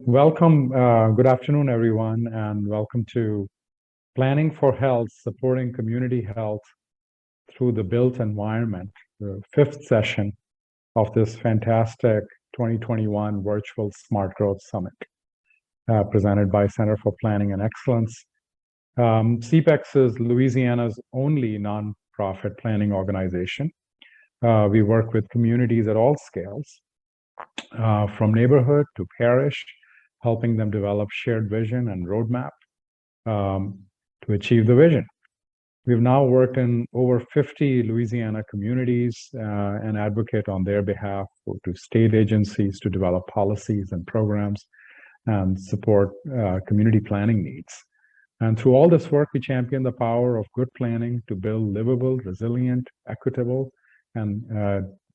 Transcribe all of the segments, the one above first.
Welcome, good afternoon, everyone, and welcome to Planning for Health, Supporting Community Health Through the Built Environment, the fifth session of this fantastic 2021 Virtual Smart Growth Summit, presented by Center for Planning and Excellence. Cpex is Louisiana's only nonprofit planning organization. We work with communities at all scales, from neighborhood to parish, helping them develop shared vision and roadmap to achieve the vision. We've now worked in over 50 Louisiana communities and advocate on their behalf to state agencies to develop policies and programs and support community planning needs. And through all this work, we champion the power of good planning to build livable, resilient, equitable, and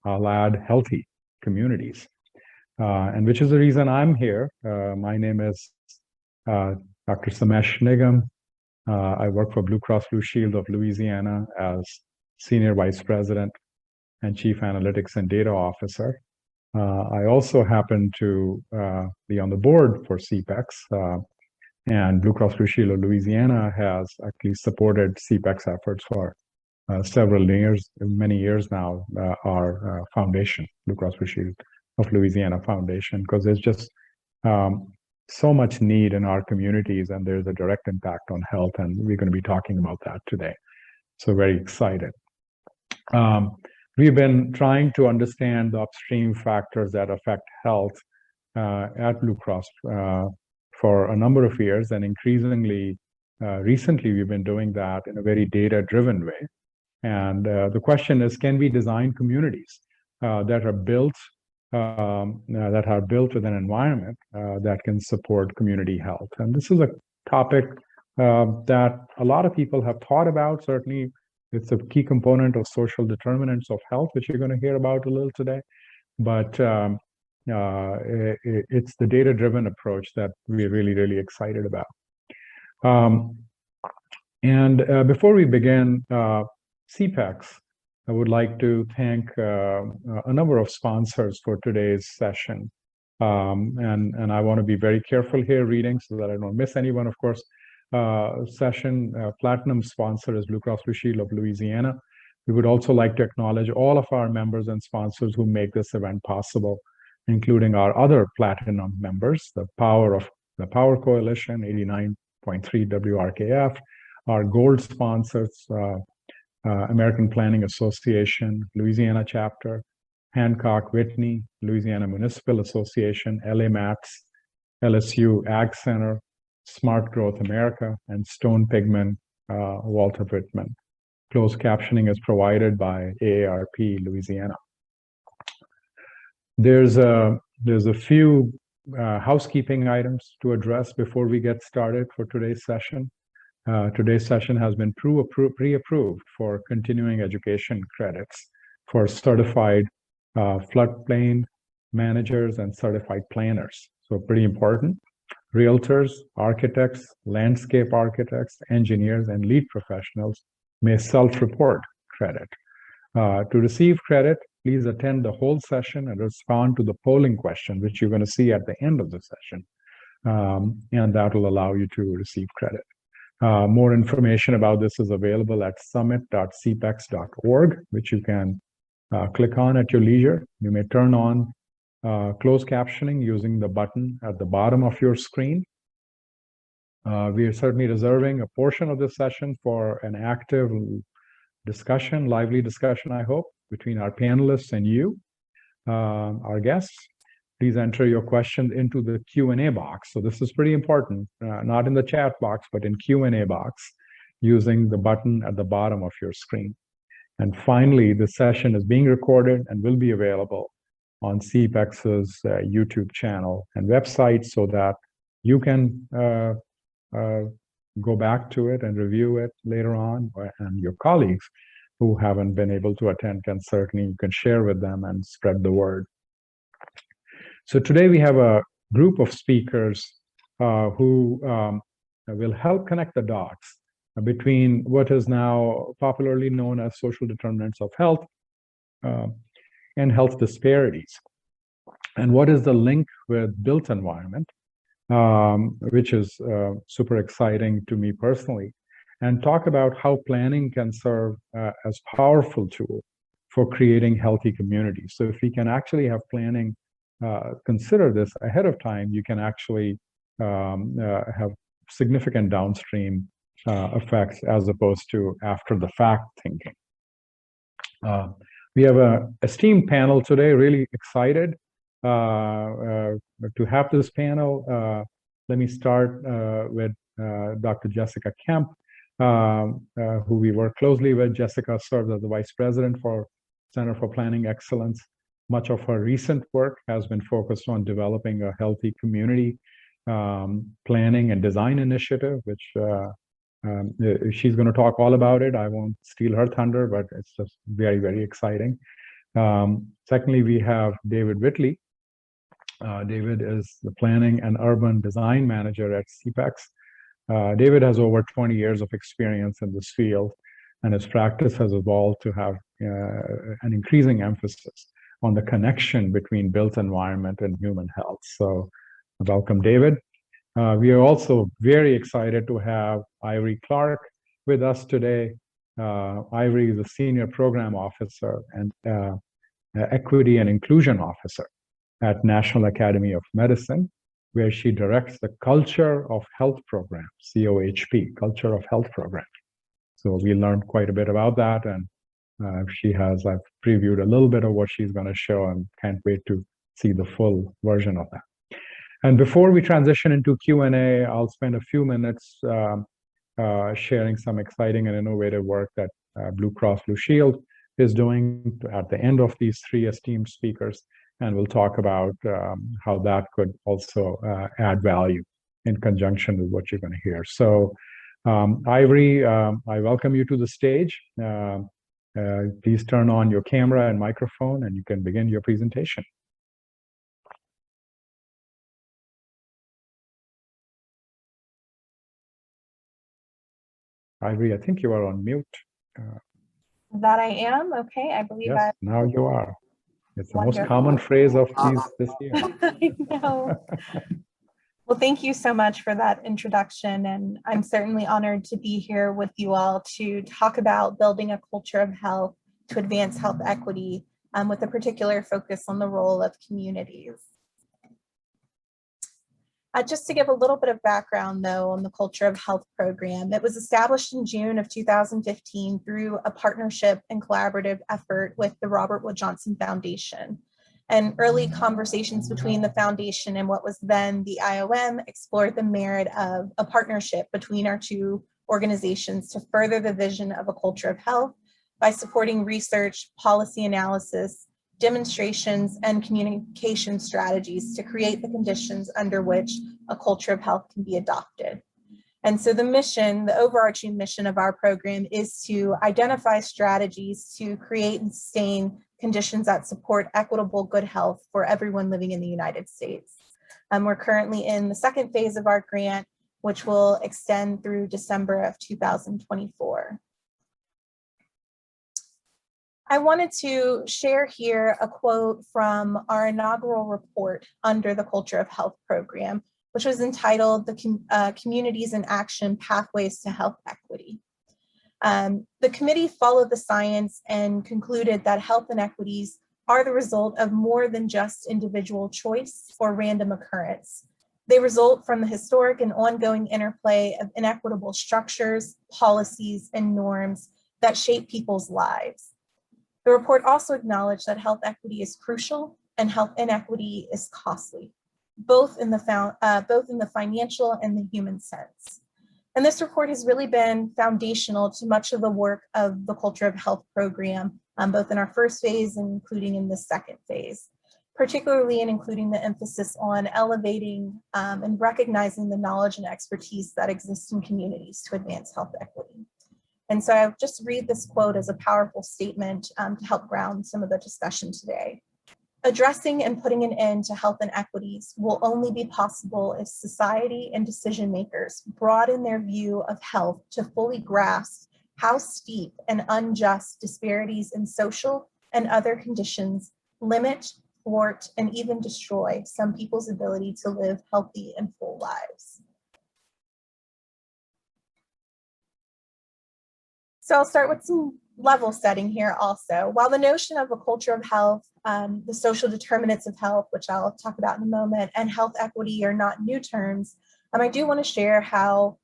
I'll add healthy communities. And which is the reason I'm here. My name is Dr. Sumesh Nigam. I work for Blue Cross Blue Shield of Louisiana as Senior Vice President and Chief Analytics and Data Officer. I also happen to be on the board for Cpex, and Blue Cross Blue Shield of Louisiana has actually supported Cpex efforts for several years, many years now, our foundation, Blue Cross Blue Shield of Louisiana Foundation, because there's just so much need in our communities and there's a direct impact on health, and we're going to be talking about that today. So very excited. We've been trying to understand the upstream factors that affect health at Blue Cross for a number of years, and increasingly recently we've been doing that in a very data-driven way. And the question is, can we design communities that are built with an environment that can support community health? And this is a topic that a lot of people have thought about. Certainly, it's a key component of social determinants of health, which you're going to hear about a little today. But it's the data-driven approach that we're really, really excited about. Before we begin, Cpex, I would like to thank a number of sponsors for today's session. And I want to be very careful here reading so that I don't miss anyone. Of course, session platinum sponsor is Blue Cross Blue Shield of Louisiana. We would also like to acknowledge all of our members and sponsors who make this event possible, including our other platinum members, the Power Coalition, 89.3 WRKF, our gold sponsors, American Planning Association, Louisiana Chapter, Hancock Whitney, Louisiana Municipal Association, LA MATS, LSU Ag Center, Smart Growth America, and Stone Pigment, Walter Whitman. Closed captioning is provided by AARP Louisiana. There's a few housekeeping items to address before we get started for today's session. Today's session has been pre-approved for continuing education credits for certified floodplain managers and certified planners. So pretty important. Realtors, architects, landscape architects, engineers, and lead professionals may self-report credit. To receive credit, please attend the whole session and respond to the polling question, which you're going to see at the end of the session. And that will allow you to receive credit. More information about this is available at summit.cpex.org, which you can click on at your leisure. You may turn on closed captioning using the button at the bottom of your screen. We are certainly reserving a portion of this session for an active discussion, lively discussion, I hope, between our panelists and you, our guests. Please enter your questions into the Q&A box. So this is pretty important, not in the chat box, but in Q&A box, using the button at the bottom of your screen. And finally, the session is being recorded and will be available on Cpex's YouTube channel and website so that you can go back to it and review it later on, and your colleagues who haven't been able to attend can share with them and spread the word. So today we have a group of speakers who will help connect the dots between what is now popularly known as social determinants of health and health disparities. And what is the link with built environment which is super exciting to me personally, and talk about how planning can serve as powerful tool for creating healthy communities. So if we can actually have planning consider this ahead of time, you can actually have significant downstream effects as opposed to after the fact thinking. We have an esteemed panel today, really excited to have this panel. Let me start with Dr. Jessica Kemp, who we work closely with. Jessica serves as the Vice President for Center for Planning Excellence. Much of her recent work has been focused on developing a healthy community planning and design initiative, which she's going to talk all about it. I won't steal her thunder, but it's just very, very exciting. Secondly, we have David Whitley. David is the Planning and Urban Design Manager at Cpex. David has over 20 years of experience in this field, and his practice has evolved to have an increasing emphasis on the connection between built environment and human health. So welcome, David. We are also very excited to have Ivory Clark with us today. Ivory is a Senior Program Officer and Equity and Inclusion Officer at National Academy of Medicine, where she directs the Culture of Health Program, COHP, Culture of Health Program. So we learned quite a bit about that, and I've previewed a little bit of what she's going to show, and can't wait to see the full version of that. And before we transition into Q&A, I'll spend a few minutes sharing some exciting and innovative work that Blue Cross Blue Shield is doing at the end of these three esteemed speakers. And we'll talk about how that could also add value in conjunction with what you're going to hear. So, Ivory, I welcome you to the stage. Please turn on your camera and microphone, and you can begin your presentation. Ivory, I think you are on mute. That I am? Okay, I believe yes, now you are. It's the most common phrase of this year. I know. Well, thank you so much for that introduction. And I'm certainly honored to be here with you all to talk about building a culture of health to advance health equity, with a particular focus on the role of communities. Just to give a little bit of background, though, on the Culture of Health program, it was established in June of 2015 through a partnership and collaborative effort with the Robert Wood Johnson Foundation. And early conversations between the foundation and what was then the IOM explored the merit of a partnership between our two organizations to further the vision of a culture of health by supporting research, policy analysis, demonstrations, and communication strategies to create the conditions under which a culture of health can be adopted. And so the mission, the overarching mission of our program is to identify strategies to create and sustain conditions that support equitable good health for everyone living in the United States. We're currently in the second phase of our grant, which will extend through December of 2024. I wanted to share here a quote from our inaugural report under the Culture of Health program, which was entitled "The Communities in Action: Pathways to Health Equity." The committee followed the science and concluded that health inequities are the result of more than just individual choice or random occurrence. They result from the historic and ongoing interplay of inequitable structures, policies, and norms that shape people's lives. The report also acknowledged that health equity is crucial and health inequity is costly, both in the financial and the human sense. And this report has really been foundational to much of the work of the Culture of Health program, both in our first phase and including in the second phase, particularly in including the emphasis on elevating and recognizing the knowledge and expertise that exists in communities to advance health equity. And so I'll just read this quote as a powerful statement to help ground some of the discussion today. Addressing and putting an end to health inequities will only be possible if society and decision makers broaden their view of health to fully grasp how steep and unjust disparities in social and other conditions limit, thwart, and even destroy some people's ability to live healthy and full lives. So I'll start with some level setting here also. While the notion of a culture of health, the social determinants of health, which I'll talk about in a moment, and health equity are not new terms, I do want to share how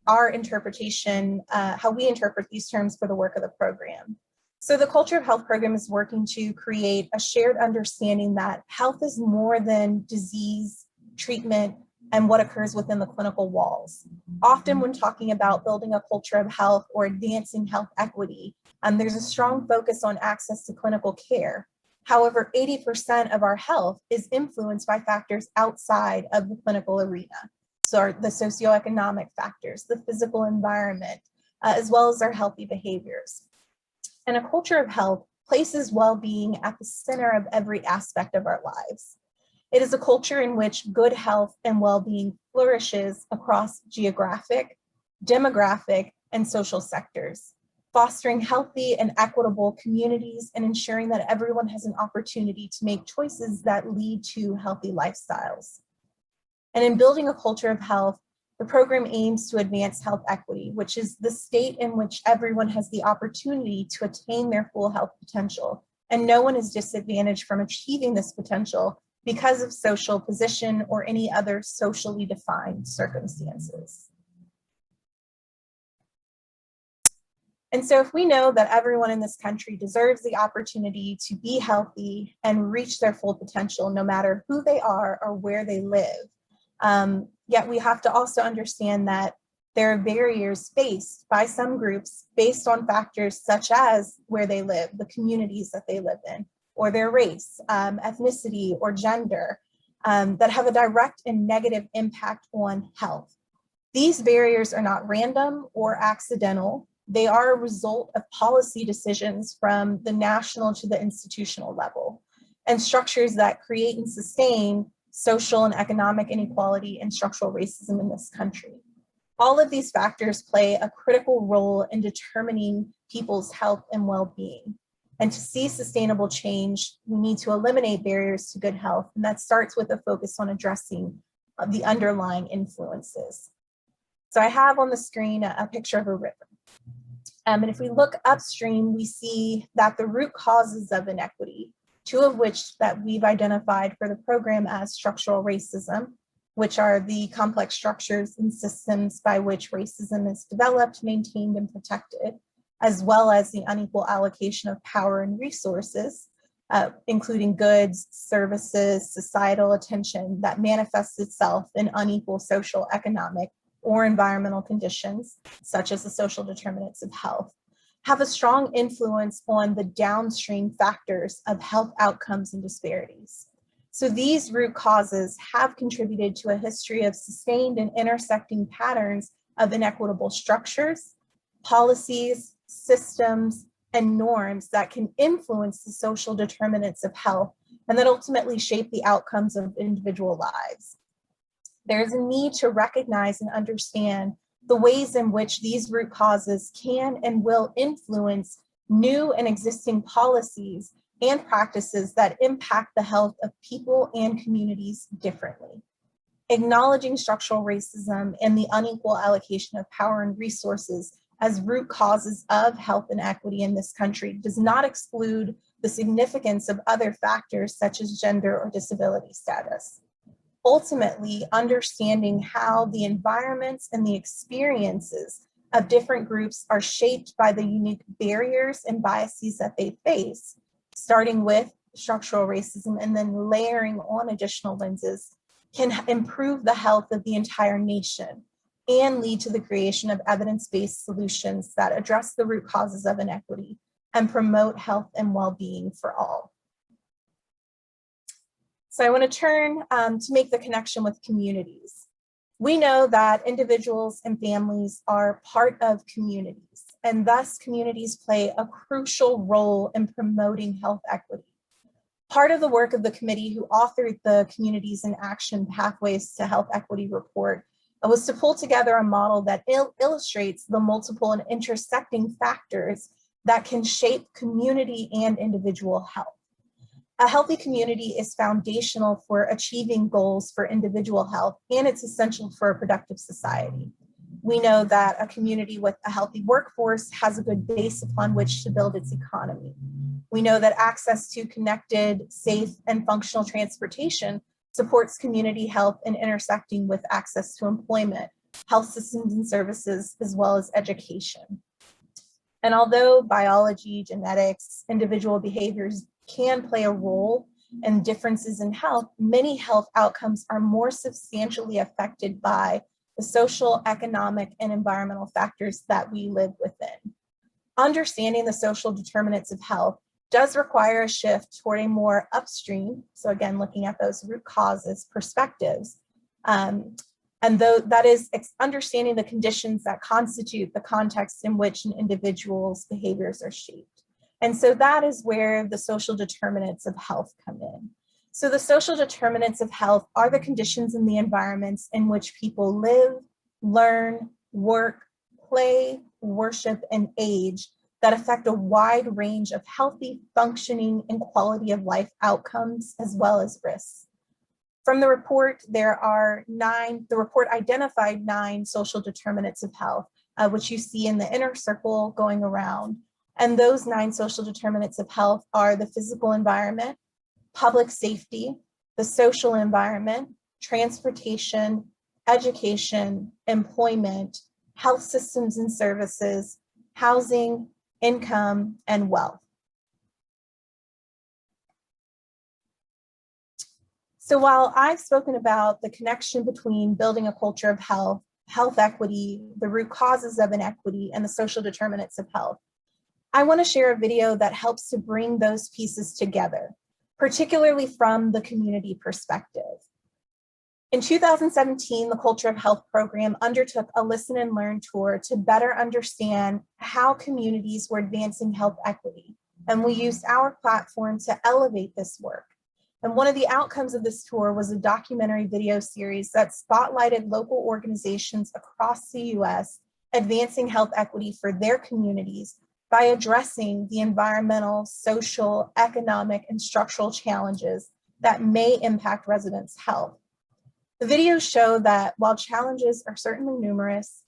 our interpretation, how we interpret these terms for the work of the program. So the Culture of Health program is working to create a shared understanding that health is more than disease, treatment, and what occurs within the clinical walls. Often when talking about building a culture of health or advancing health equity, there's a strong focus on access to clinical care. However, 80% of our health is influenced by factors outside of the clinical arena. So the socioeconomic factors, the physical environment, as well as our healthy behaviors. And a culture of health places well-being at the center of every aspect of our lives. It is a culture in which good health and well-being flourishes across geographic, demographic, and social sectors, fostering healthy and equitable communities and ensuring that everyone has an opportunity to make choices that lead to healthy lifestyles. And in building a culture of health, the program aims to advance health equity, which is the state in which everyone has the opportunity to attain their full health potential, and no one is disadvantaged from achieving this potential because of social position or any other socially defined circumstances. And so if we know that everyone in this country deserves the opportunity to be healthy and reach their full potential, no matter who they are or where they live, yet we have to also understand that there are barriers faced by some groups based on factors such as where they live, the communities that they live in, or their race, ethnicity, or gender, that have a direct and negative impact on health. These barriers are not random or accidental. They are a result of policy decisions from the national to the institutional level, and structures that create and sustain social and economic inequality and structural racism in this country. All of these factors play a critical role in determining people's health and well-being. And to see sustainable change, we need to eliminate barriers to good health, and that starts with a focus on addressing the underlying influences. So I have on the screen a picture of a river. And if we look upstream, we see that the root causes of inequity, two of which that we've identified for the program as structural racism, which are the complex structures and systems by which racism is developed, maintained, and protected, as well as the unequal allocation of power and resources, including goods, services, societal attention that manifests itself in unequal social, economic, or environmental conditions, such as the social determinants of health, have a strong influence on the downstream factors of health outcomes and disparities. So these root causes have contributed to a history of sustained and intersecting patterns of inequitable structures, policies, systems, and norms that can influence the social determinants of health and that ultimately shape the outcomes of individual lives. There's a need to recognize and understand the ways in which these root causes can and will influence new and existing policies and practices that impact the health of people and communities differently. Acknowledging structural racism and the unequal allocation of power and resources as root causes of health inequity in this country does not exclude the significance of other factors such as gender or disability status. Ultimately, understanding how the environments and the experiences of different groups are shaped by the unique barriers and biases that they face, starting with structural racism and then layering on additional lenses, can improve the health of the entire nation and lead to the creation of evidence-based solutions that address the root causes of inequity and promote health and well-being for all. So I want to turn to make the connection with communities. We know that individuals and families are part of communities, and thus communities play a crucial role in promoting health equity. Part of the work of the committee who authored the Communities in Action Pathways to Health Equity report was to pull together a model that illustrates the multiple and intersecting factors that can shape community and individual health. A healthy community is foundational for achieving goals for individual health, and it's essential for a productive society. We know that a community with a healthy workforce has a good base upon which to build its economy. We know that access to connected, safe, and functional transportation supports community health in intersecting with access to employment, health systems and services, as well as education. And although biology, genetics, individual behaviors can play a role in differences in health, many health outcomes are more substantially affected by the social, economic, and environmental factors that we live within. Understanding the social determinants of health does require a shift toward a more upstream, so again, looking at those root causes, perspectives, and though that is understanding the conditions that constitute the context in which an individual's behaviors are shaped. And so that is where the social determinants of health come in. So the social determinants of health are the conditions in the environments in which people live, learn, work, play, worship, and age that affect a wide range of healthy, functioning, and quality of life outcomes, as well as risks. From the report, the report identified 9 social determinants of health, which you see in the inner circle going around. And those 9 social determinants of health are the physical environment, public safety, the social environment, transportation, education, employment, health systems and services, housing, income, and wealth. So while I've spoken about the connection between building a culture of health, health equity, the root causes of inequity, and the social determinants of health, I want to share a video that helps to bring those pieces together, particularly from the community perspective. In 2017, the Culture of Health program undertook a listen and learn tour to better understand how communities were advancing health equity, and we used our platform to elevate this work. And one of the outcomes of this tour was a documentary video series that spotlighted local organizations across the US advancing health equity for their communities by addressing the environmental, social, economic, and structural challenges that may impact residents' health. The videos show that while challenges are certainly numerous,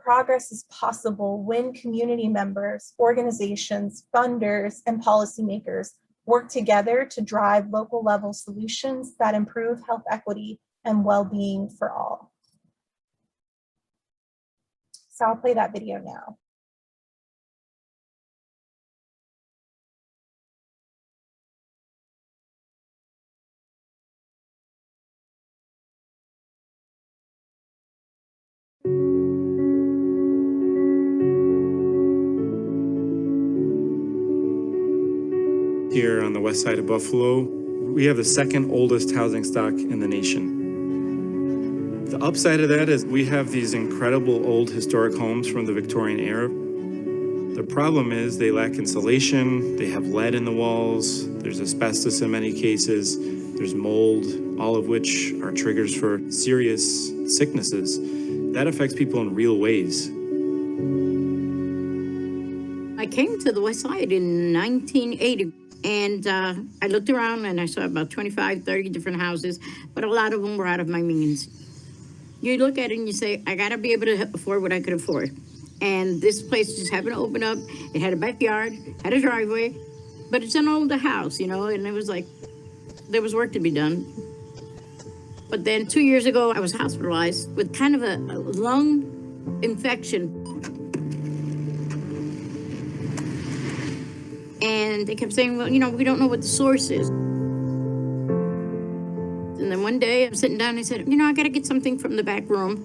progress is possible when community members, organizations, funders, and policymakers work together to drive local level solutions that improve health equity and well-being for all. So I'll play that video now. Here on the west side of Buffalo, we have the second oldest housing stock in the nation. The upside of that is we have these incredible old historic homes from the Victorian era. The problem is they lack insulation, they have lead in the walls, there's asbestos in many cases, there's mold, all of which are triggers for serious sicknesses. That affects people in real ways. I came to the west side in 1980. And I looked around and I saw about 25, 30 different houses, but a lot of them were out of my means. You look at it and you say, I gotta be able to afford what I could afford. And this place just happened to open up. It had a backyard, had a driveway, but it's an older house, you know, and it was like, there was work to be done. But then 2 years ago, I was hospitalized with kind of a lung infection. And they kept saying, well, you know, we don't know what the source is. And then one day I'm sitting down and I said, you know, I got to get something from the back room.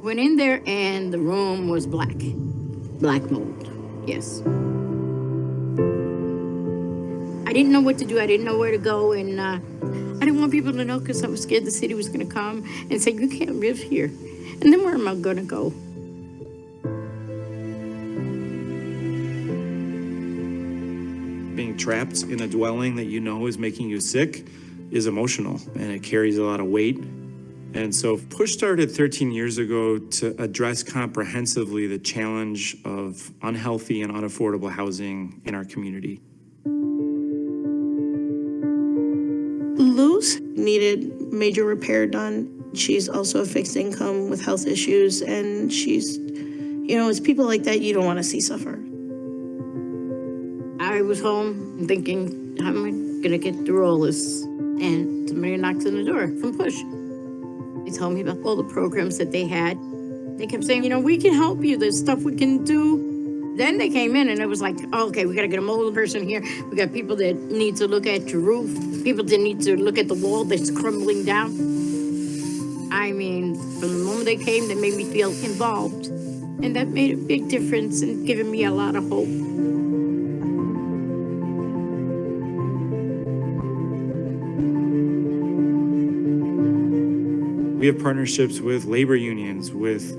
Went in there and the room was black. Black mold, yes. I didn't know what to do. I didn't know where to go. And I didn't want people to know because I was scared the city was going to come and say, you can't live here. And then where am I going to go? Being trapped in a dwelling that you know is making you sick is emotional, and it carries a lot of weight. And so PUSH started 13 years ago to address comprehensively the challenge of unhealthy and unaffordable housing in our community. needed major repair done. She's also a fixed income with health issues, and she's, you know, it's people like that you don't want to see suffer. I was home thinking, how am I gonna get through all this? And somebody knocks on the door from Push. They told me about all the programs that they had. They kept saying, you know, we can help you, there's stuff we can do. Then they came in and it was like, oh, okay, we gotta get a mobile person here. We got people that need to look at your roof, people that need to look at the wall that's crumbling down. I mean, from the moment they came, they made me feel involved. And that made a big difference in giving me a lot of hope. We have partnerships with labor unions, with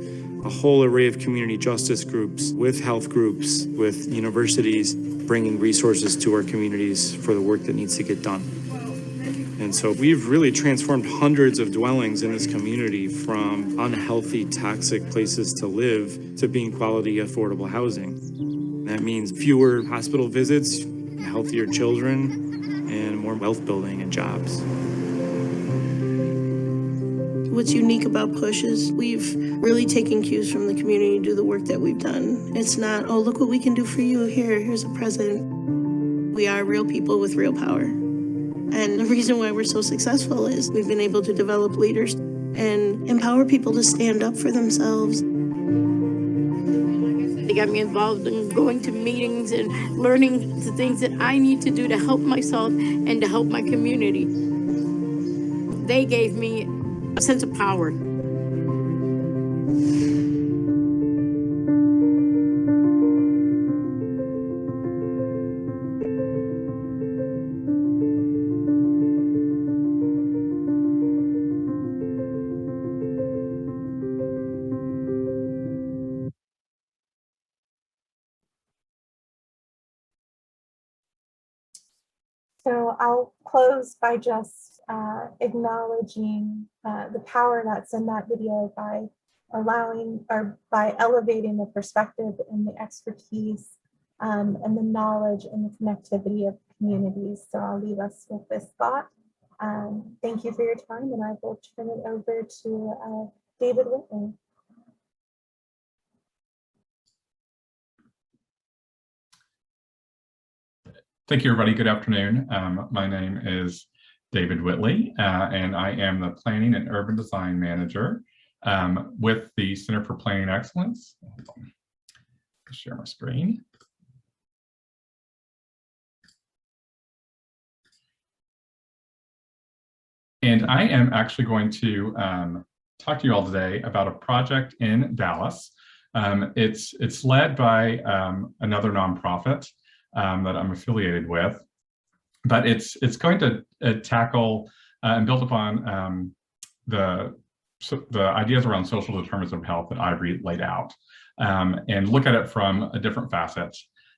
a whole array of community justice groups, with health groups, with universities, bringing resources to our communities for the work that needs to get done. And so we've really transformed hundreds of dwellings in this community from unhealthy, toxic places to live to being quality, affordable housing. That means fewer hospital visits, healthier children, and more wealth building and jobs. What's unique about Push is we've really taken cues from the community to do the work that we've done. It's not, oh, look what we can do for you. Here's a present. We are real people with real power. And the reason why we're so successful is we've been able to develop leaders and empower people to stand up for themselves. They got me involved in going to meetings and learning the things that I need to do to help myself and to help my community. They gave me a sense of power. So I'll close by just acknowledging the power that's in that video by allowing or by elevating the perspective and the expertise and the knowledge and the connectivity of communities. So I'll leave us with this thought. Thank you for your time, and I will turn it over to David Whitley. Thank you, everybody. Good afternoon. My name is David Whitley, and I am the Planning and Urban Design Manager with the Center for Planning Excellence. Hold on. Share my screen. And I am actually going to talk to you all today about a project in Dallas. It's led by another nonprofit that I'm affiliated with, but it's going to tackle and build upon the ideas around social determinants of health that I've laid out, and look at it from a different facet.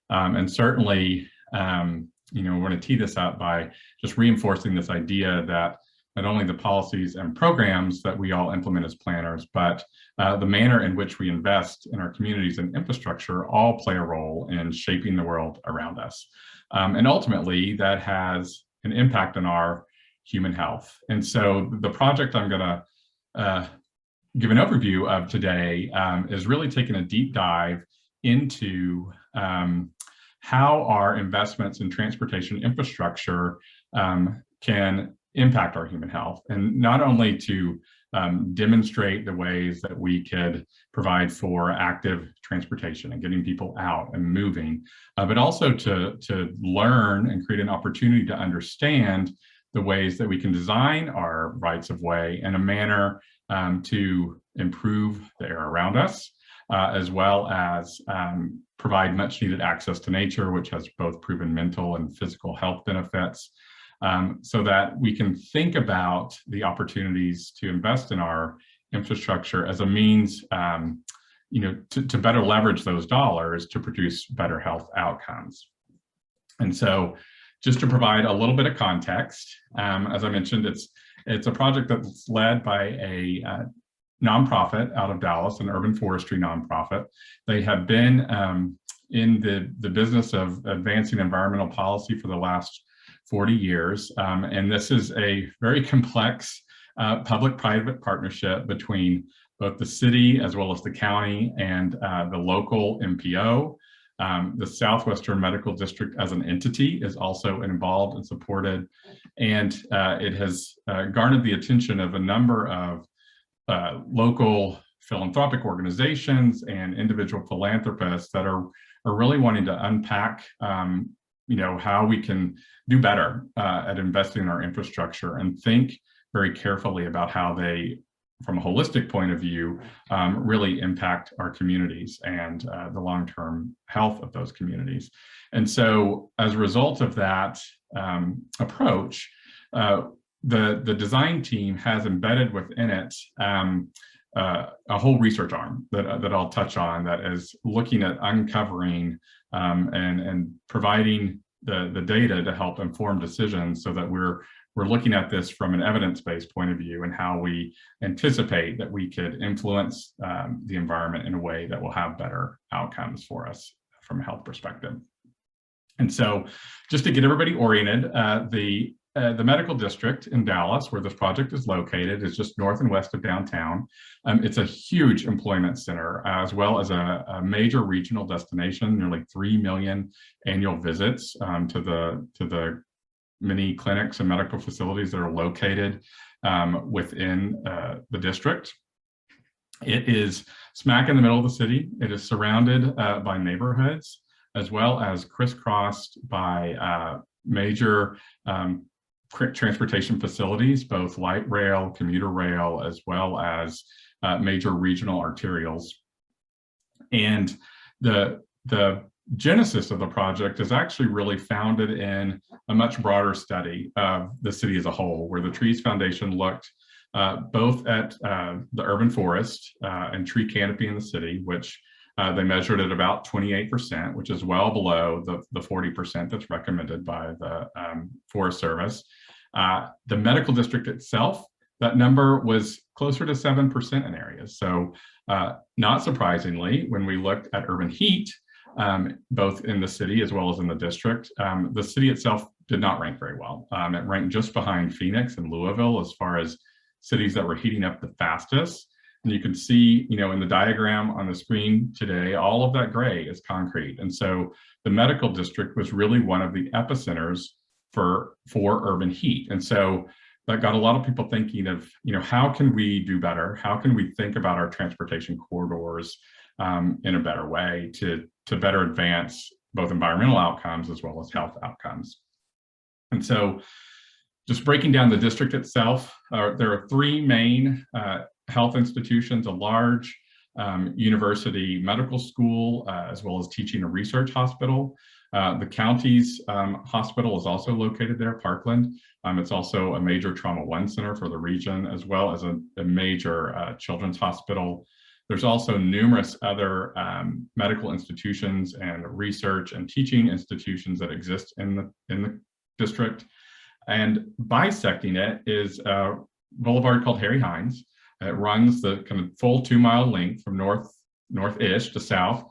And certainly, you know, we're going to tee this up by just reinforcing this idea that not only the policies and programs that we all implement as planners, but the manner in which we invest in our communities and infrastructure all play a role in shaping the world around us. And ultimately, that has an impact on our human health. And so the project I'm going to give an overview of today is really taking a deep dive into how our investments in transportation infrastructure can impact our human health, and not only to demonstrate the ways that we could provide for active transportation and getting people out and moving, but also to learn and create an opportunity to understand the ways that we can design our rights of way in a manner to improve the air around us, as well as provide much needed access to nature, which has both proven mental and physical health benefits. So that we can think about the opportunities to invest in our infrastructure as a means, you know, to better leverage those dollars to produce better health outcomes. And so, just to provide a little bit of context, as I mentioned, it's a project that's led by a nonprofit out of Dallas, an urban forestry nonprofit. They have been in the business of advancing environmental policy for the last 40 years. And this is a very complex public-private partnership between both the city as well as the county and the local MPO. The Southwestern Medical District as an entity is also involved and supported. And it has garnered the attention of a number of local philanthropic organizations and individual philanthropists that are really wanting to unpack how we can do better at investing in our infrastructure and think very carefully about how they, from a holistic point of view, really impact our communities and the long-term health of those communities. And so as a result of that approach, the design team has embedded within it a whole research arm that I'll touch on that is looking at uncovering and providing the data to help inform decisions, so that we're looking at this from an evidence-based point of view and how we anticipate that we could influence the environment in a way that will have better outcomes for us from a health perspective. And so just to get everybody oriented, the medical district in Dallas, where this project is located, is just north and west of downtown. It's a huge employment center, as well as a major regional destination, nearly 3 million annual visits to the many clinics and medical facilities that are located within the district. It is smack in the middle of the city. It is surrounded by neighborhoods, as well as crisscrossed by major transportation facilities, both light rail, commuter rail, as well as major regional arterials. And the genesis of the project is actually really founded in a much broader study of the city as a whole, where the Trees Foundation looked both at the urban forest and tree canopy in the city, which they measured at about 28%, which is well below the 40% that's recommended by the Forest Service. The medical district itself, that number was closer to 7% in areas. So not surprisingly, when we looked at urban heat, both in the city as well as in the district, the city itself did not rank very well. It ranked just behind Phoenix and Louisville as far as cities that were heating up the fastest. And you can see, in the diagram on the screen today, all of that gray is concrete. And so the medical district was really one of the epicenters for urban heat. And so that got a lot of people thinking of, how can we do better? How can we think about our transportation corridors in a better way to better advance both environmental outcomes as well as health outcomes? And so just breaking down the district itself, there are 3 main health institutions: a large university medical school, as well as teaching and research hospital. The county's hospital is also located there, Parkland. It's also a major Trauma 1 center for the region, as well as a major children's hospital. There's also numerous other medical institutions and research and teaching institutions that exist in the district. And bisecting it is a boulevard called Harry Hines. It runs the kind of full 2-mile length from north-ish to south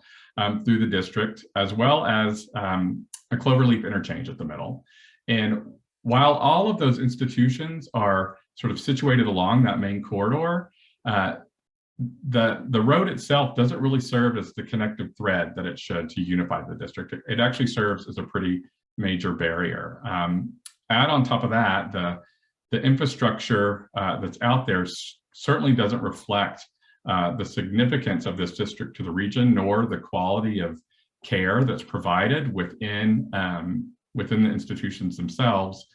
through the district, as well as a cloverleaf interchange at the middle. And while all of those institutions are sort of situated along that main corridor, the road itself doesn't really serve as the connective thread that it should to unify the district. It actually serves as a pretty major barrier. Add on top of that, the infrastructure that's out there certainly doesn't reflect the significance of this district to the region, nor the quality of care that's provided within the institutions themselves.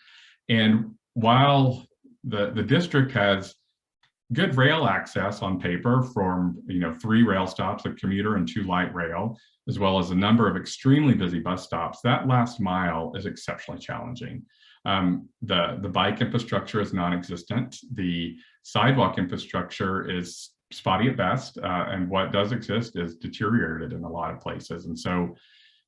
And while the district has good rail access on paper from 3 rail stops, a commuter and 2 light rail, as well as a number of extremely busy bus stops, that last mile is exceptionally challenging. The bike infrastructure is non-existent. The sidewalk infrastructure is spotty at best, and what does exist is deteriorated in a lot of places. And so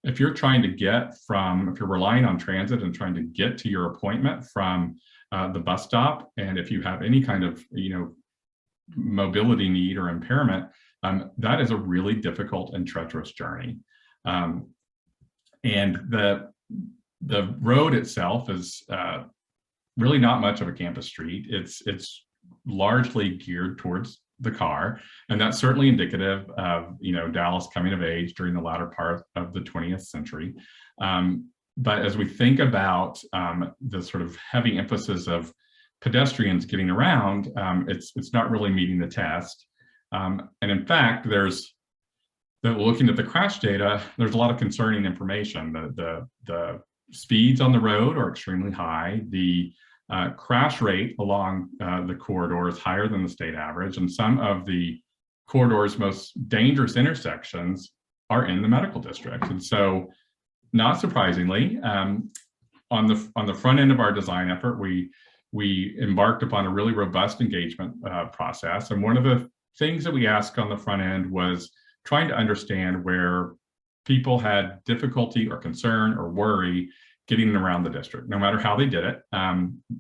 if you're trying to if you're relying on transit and trying to get to your appointment from the bus stop, and if you have any kind of mobility need or impairment, that is a really difficult and treacherous journey. And the road itself is really not much of a campus street. It's largely geared towards the car, and that's certainly indicative of Dallas coming of age during the latter part of the 20th century. But as we think about the sort of heavy emphasis of pedestrians getting around, it's not really meeting the test. And in fact, looking at the crash data, there's a lot of concerning information. The speeds on the road are extremely high. The crash rate along the corridor is higher than the state average, and some of the corridor's most dangerous intersections are in the medical district. And so, not surprisingly, on the front end of our design effort, we embarked upon a really robust engagement process. And one of the things that we asked on the front end was trying to understand where people had difficulty or concern or worry getting around the district, no matter how they did it,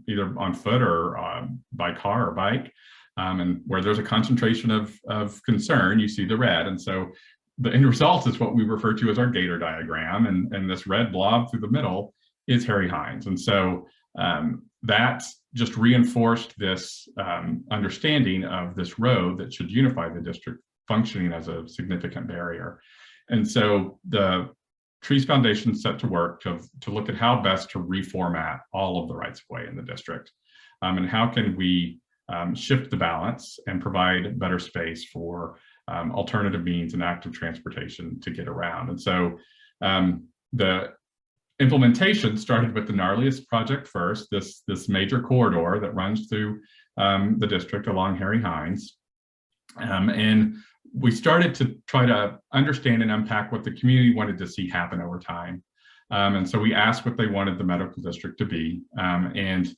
either on foot or by car or bike. And where there's a concentration of concern, you see the red. And so the end result is what we refer to as our gator diagram. And this red blob through the middle is Harry Hines. And so that just reinforced this understanding of this road that should unify the district functioning as a significant barrier. And so the Trees Foundation set to work to look at how best to reformat all of the rights of way in the district, and how can we shift the balance and provide better space for alternative means and active transportation to get around. And so the implementation started with the gnarliest project first, this major corridor that runs through the district along Harry Hines. And we started to try to understand and unpack what the community wanted to see happen over time. And so we asked what they wanted the medical district to be. And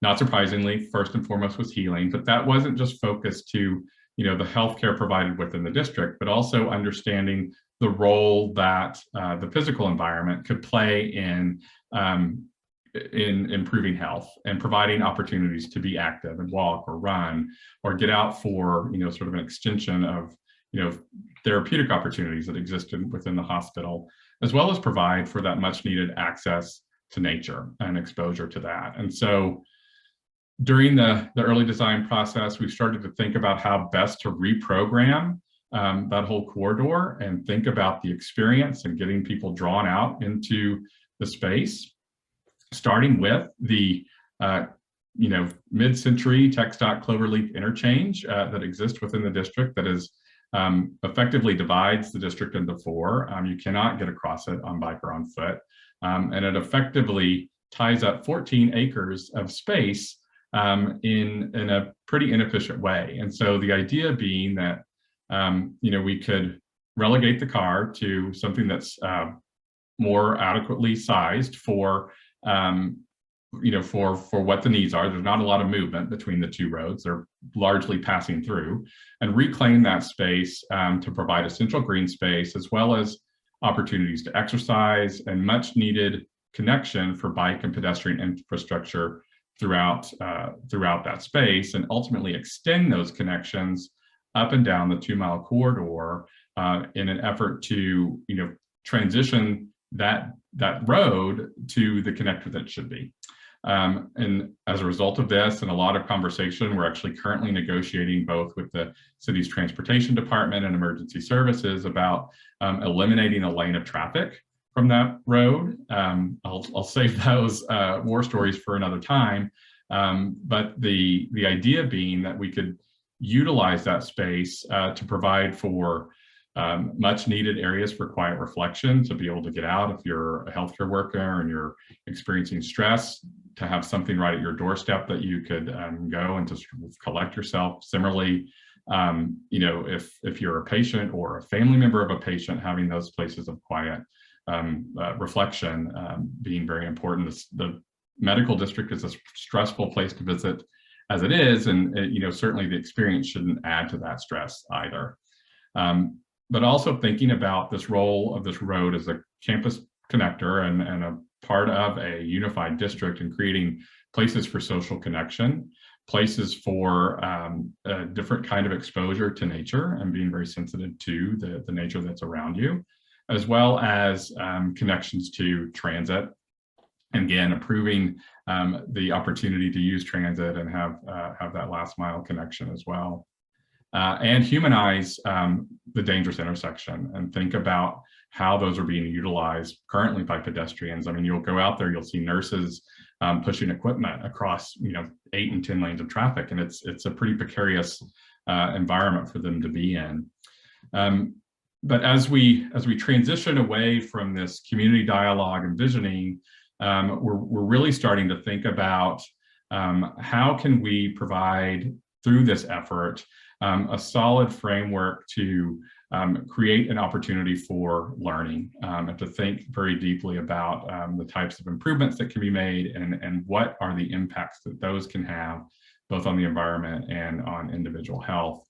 not surprisingly, first and foremost was healing, but that wasn't just focused to the healthcare provided within the district, but also understanding the role that the physical environment could play in improving health and providing opportunities to be active and walk or run or get out for sort of an extension of therapeutic opportunities that existed within the hospital, as well as provide for that much needed access to nature and exposure to that. And so during the early design process, we started to think about how best to reprogram that whole corridor and think about the experience and getting people drawn out into the space, starting with the mid-century TxDOT Cloverleaf interchange that exists within the district that is effectively divides the district into four. You cannot get across it on bike or on foot. And it effectively ties up 14 acres of space in a pretty inefficient way. And so the idea being that, we could relegate the car to something that's more adequately sized for what the needs are. There's not a lot of movement between the two roads. They're largely passing through, and reclaim that space to provide essential green space, as well as opportunities to exercise and much needed connection for bike and pedestrian infrastructure throughout that space, and ultimately extend those connections up and down the 2-mile corridor in an effort to transition that road to the connector that it should be. And as a result of this and a lot of conversation, we're actually currently negotiating both with the city's transportation department and emergency services about eliminating a lane of traffic from that road. I'll save those war stories for another time. But the idea being that we could utilize that space to provide for much needed areas for quiet reflection, to be able to get out if you're a healthcare worker and you're experiencing stress, to have something right at your doorstep that you could go and to sort of collect yourself. Similarly, if you're a patient or a family member of a patient, having those places of quiet reflection being very important. The medical district is a stressful place to visit as it is, and certainly the experience shouldn't add to that stress either. But also thinking about this role of this road as a campus connector and a part of a unified district, and creating places for social connection, places for a different kind of exposure to nature and being very sensitive to the nature that's around you, as well as connections to transit again, improving the opportunity to use transit and have that last mile connection as well. And humanize the dangerous intersection and think about how those are being utilized currently by pedestrians. I mean, you'll go out there, you'll see nurses pushing equipment across, 8 and 10 lanes of traffic, and it's a pretty precarious environment for them to be in. But as we transition away from this community dialogue and visioning, we're really starting to think about how can we provide through this effort a solid framework to create an opportunity for learning and to think very deeply about the types of improvements that can be made and what are the impacts that those can have both on the environment and on individual health.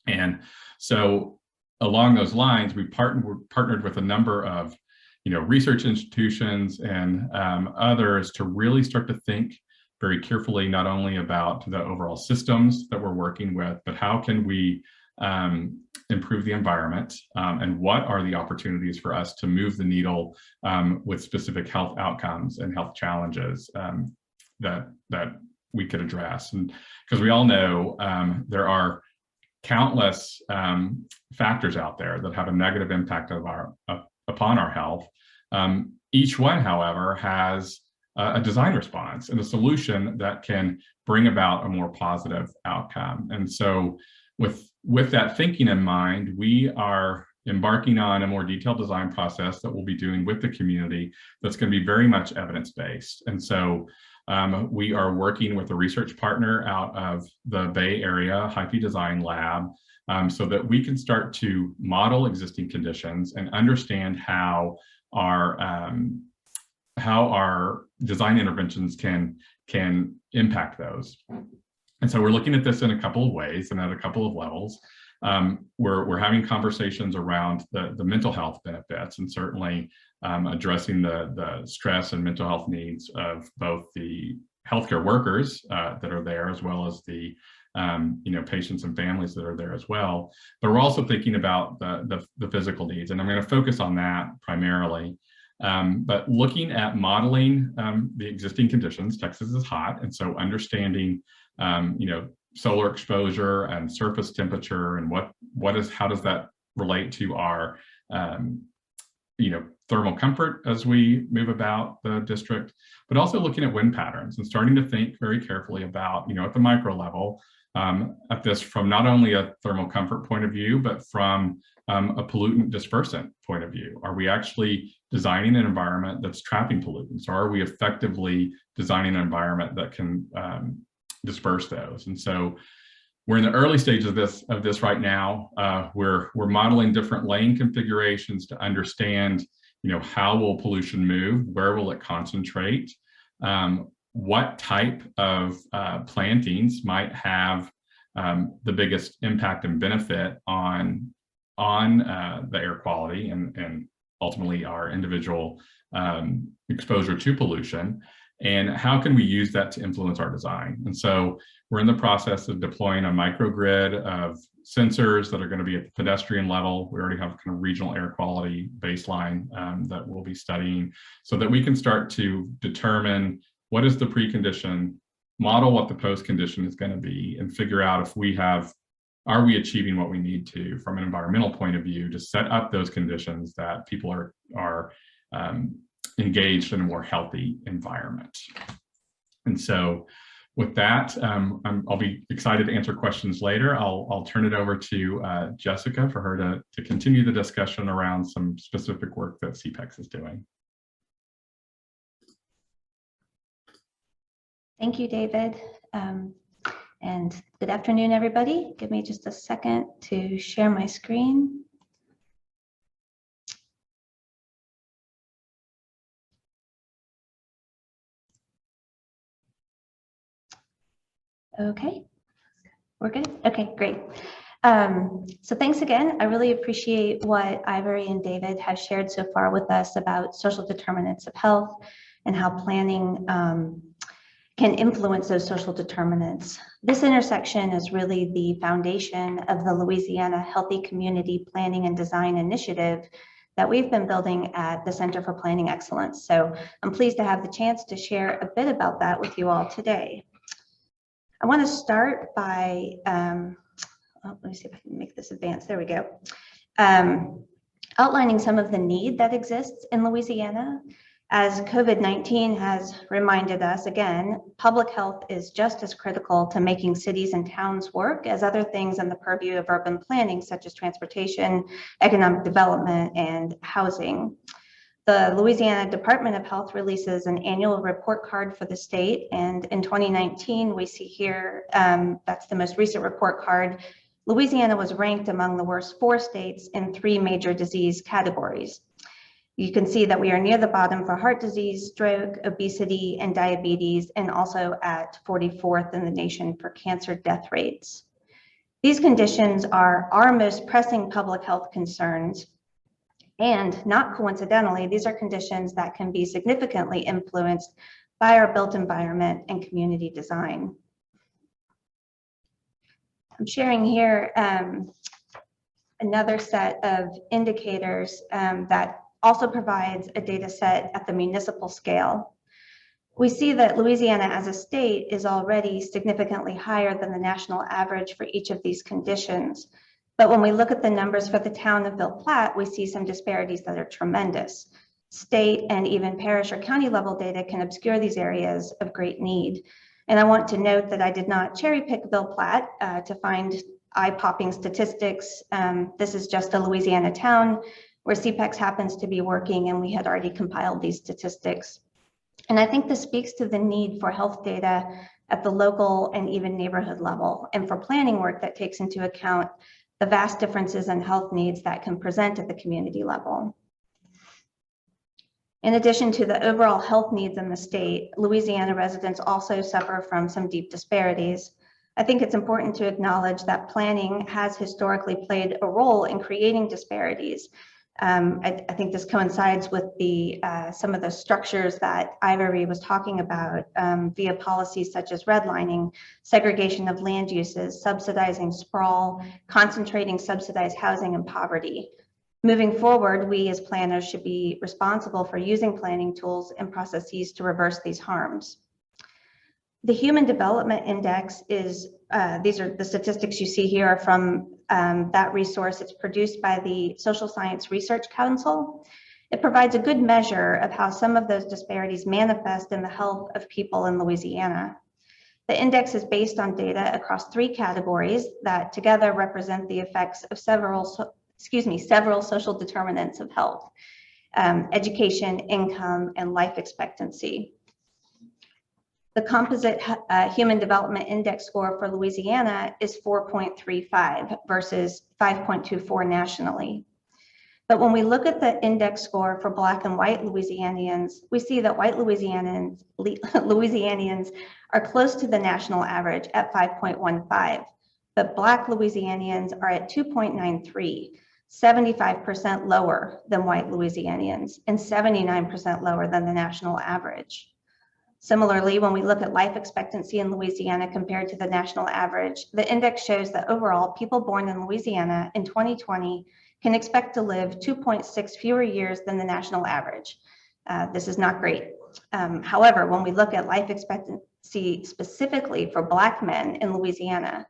And so along those lines, we partnered with a number of research institutions and others to really start to think very carefully, not only about the overall systems that we're working with, but how can we improve the environment and what are the opportunities for us to move the needle with specific health outcomes and health challenges that we could address. And because we all know there are countless factors out there that have a negative impact upon our health. Each one, however, has a design response and a solution that can bring about a more positive outcome. And so with that thinking in mind, we are embarking on a more detailed design process that we'll be doing with the community that's going to be very much evidence-based. And so we are working with a research partner out of the Bay Area, Hyphy Design Lab, so that we can start to model existing conditions and understand how our design interventions can impact those. And so we're looking at this in a couple of ways and at a couple of levels. We're having conversations around the mental health benefits and certainly addressing the stress and mental health needs of both the healthcare workers that are there, as well as the patients and families that are there as well. But we're also thinking about the physical needs, and I'm going to focus on that primarily. But looking at modeling the existing conditions, Texas is hot, and so understanding solar exposure and surface temperature and how does that relate to our thermal comfort as we move about the district, but also looking at wind patterns and starting to think very carefully about at the micro level at this from not only a thermal comfort point of view, but from a pollutant dispersant point of view. Are we actually designing an environment that's trapping pollutants, or are we effectively designing an environment that can disperse those? And so we're in the early stages of this right now. We're modeling different lane configurations to understand, how will pollution move, where will it concentrate, what type of plantings might have the biggest impact and benefit on the air quality and ultimately our individual exposure to pollution, and how can we use that to influence our design. And so we're in the process of deploying a microgrid of sensors that are going to be at the pedestrian level. We already have kind of regional air quality baseline that we'll be studying so that we can start to determine what is the precondition, model what the post condition is going to be, and figure out if are we achieving what we need to from an environmental point of view to set up those conditions that people are engaged in a more healthy environment. And so with that, I'll be excited to answer questions later. I'll turn it over to Jessica for her to continue the discussion around some specific work that Cpex is doing. Thank you, David. And good afternoon, everybody. Give me just a second to share my screen. Okay, we're good. Okay, great. So thanks again. I really appreciate what Ivory and David have shared so far with us about social determinants of health and how planning can influence those social determinants. This intersection is really the foundation of the Louisiana Healthy Community Planning and Design Initiative that we've been building at the Center for Planning Excellence. So I'm pleased to have the chance to share a bit about that with you all today. I want to start by, let me see if I can make this advance. There we go. Outlining some of the need that exists in Louisiana. As COVID-19 has reminded us again, public health is just as critical to making cities and towns work as other things in the purview of urban planning, such as transportation, economic development, and housing. The Louisiana Department of Health releases an annual report card for the state, and in 2019, we see here, that's the most recent report card, Louisiana was ranked among the worst 4 states in 3 major disease categories. You can see that we are near the bottom for heart disease, stroke, obesity, and diabetes, and also at 44th in the nation for cancer death rates. These conditions are our most pressing public health concerns, and not coincidentally, these are conditions that can be significantly influenced by our built environment and community design. I'm sharing here another set of indicators that also provides a data set at the municipal scale. We see that Louisiana as a state is already significantly higher than the national average for each of these conditions. But when we look at the numbers for the town of Ville Platte, we see some disparities that are tremendous. State and even parish or county level data can obscure these areas of great need. And I want to note that I did not cherry pick Ville Platte to find eye-popping statistics. This is just a Louisiana town where Cpex happens to be working, and we had already compiled these statistics. And I think this speaks to the need for health data at the local and even neighborhood level, and for planning work that takes into account the vast differences in health needs that can present at the community level. In addition to the overall health needs in the state, Louisiana residents also suffer from some deep disparities. I think it's important to acknowledge that planning has historically played a role in creating disparities. I think this coincides with the some of the structures that Ivory was talking about via policies such as redlining, segregation of land uses, subsidizing sprawl, concentrating subsidized housing, and poverty. Moving forward, we as planners should be responsible for using planning tools and processes to reverse these harms. The Human Development Index is, these are the statistics you see here are from that resource. It's produced by the Social Science Research Council. It provides a good measure of how some of those disparities manifest in the health of people in Louisiana. The index is based on data across 3 categories that together represent the effects of several social determinants of health: education, income, and life expectancy. The composite Human Development Index score for Louisiana is 4.35 versus 5.24 nationally. But when we look at the index score for Black and white Louisianians, we see that white Louisianians are close to the national average at 5.15, but Black Louisianians are at 2.93, 75% lower than white Louisianians and 79% lower than the national average. Similarly, when we look at life expectancy in Louisiana compared to the national average, the index shows that overall people born in Louisiana in 2020 can expect to live 2.6 fewer years than the national average. This is not great. However, when we look at life expectancy specifically for Black men in Louisiana,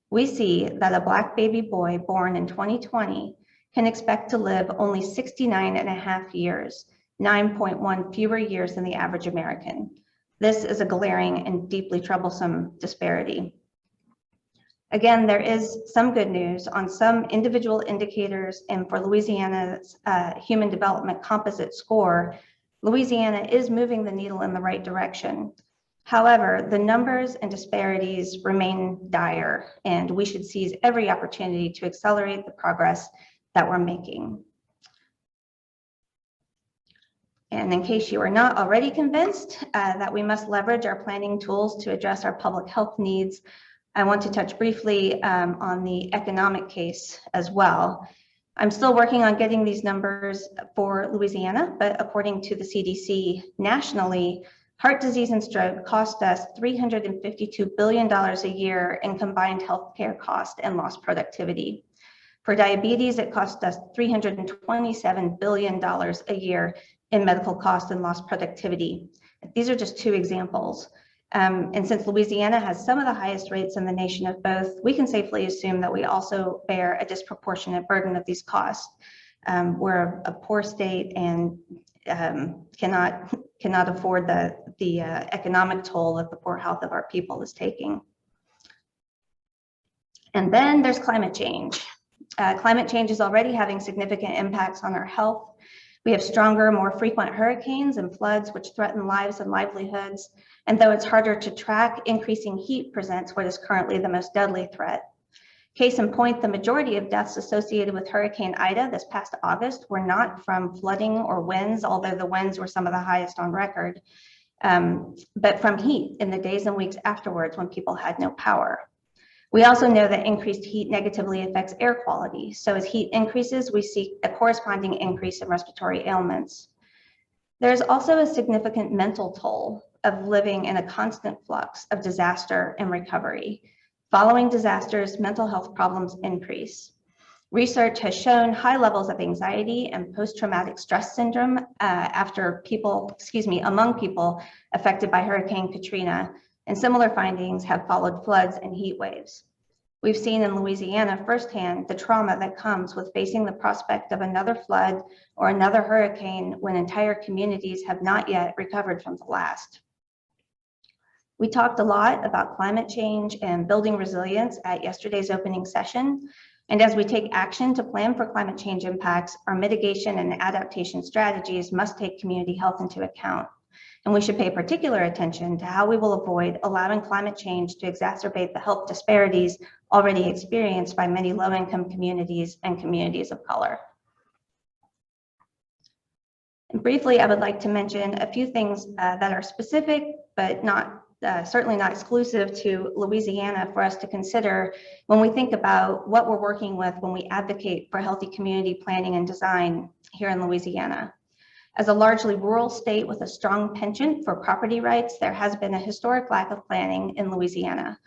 we see that a Black baby boy born in 2020 can expect to live only 69.5 years, 9.1 fewer years than the average American. This is a glaring and deeply troublesome disparity. Again, there is some good news on some individual indicators, and for Louisiana's Human Development Composite Score, Louisiana is moving the needle in the right direction. However, the numbers and disparities remain dire, and we should seize every opportunity to accelerate the progress that we're making. And in case you are not already convinced that we must leverage our planning tools to address our public health needs, I want to touch briefly on the economic case as well. I'm still working on getting these numbers for Louisiana, but according to the CDC nationally, heart disease and stroke cost us $352 billion a year in combined healthcare cost and lost productivity. For diabetes, it costs us $327 billion a year in medical costs and lost productivity. These are just two examples. And since Louisiana has some of the highest rates in the nation of both, we can safely assume that we also bear a disproportionate burden of these costs. We're a poor state and cannot afford the economic toll that the poor health of our people is taking. And then there's climate change. Climate change is already having significant impacts on our health. We have stronger, more frequent hurricanes and floods, which threaten lives and livelihoods. And though it's harder to track, increasing heat presents what is currently the most deadly threat. Case in point, the majority of deaths associated with Hurricane Ida this past August were not from flooding or winds, although the winds were some of the highest on record, but from heat in the days and weeks afterwards when people had no power. We also know that increased heat negatively affects air quality. So as heat increases, we see a corresponding increase in respiratory ailments. There's also a significant mental toll of living in a constant flux of disaster and recovery. Following disasters, mental health problems increase. Research has shown high levels of anxiety and post-traumatic stress syndrome among people affected by Hurricane Katrina, and similar findings have followed floods and heat waves. We've seen in Louisiana firsthand the trauma that comes with facing the prospect of another flood or another hurricane when entire communities have not yet recovered from the last. We talked a lot about climate change and building resilience at yesterday's opening session. And as we take action to plan for climate change impacts, our mitigation and adaptation strategies must take community health into account. And we should pay particular attention to how we will avoid allowing climate change to exacerbate the health disparities already experienced by many low-income communities and communities of color. And briefly, I would like to mention a few things that are specific, but certainly not exclusive to Louisiana for us to consider when we think about what we're working with when we advocate for healthy community planning and design here in Louisiana. As a largely rural state with a strong penchant for property rights, there has been a historic lack of planning in Louisiana.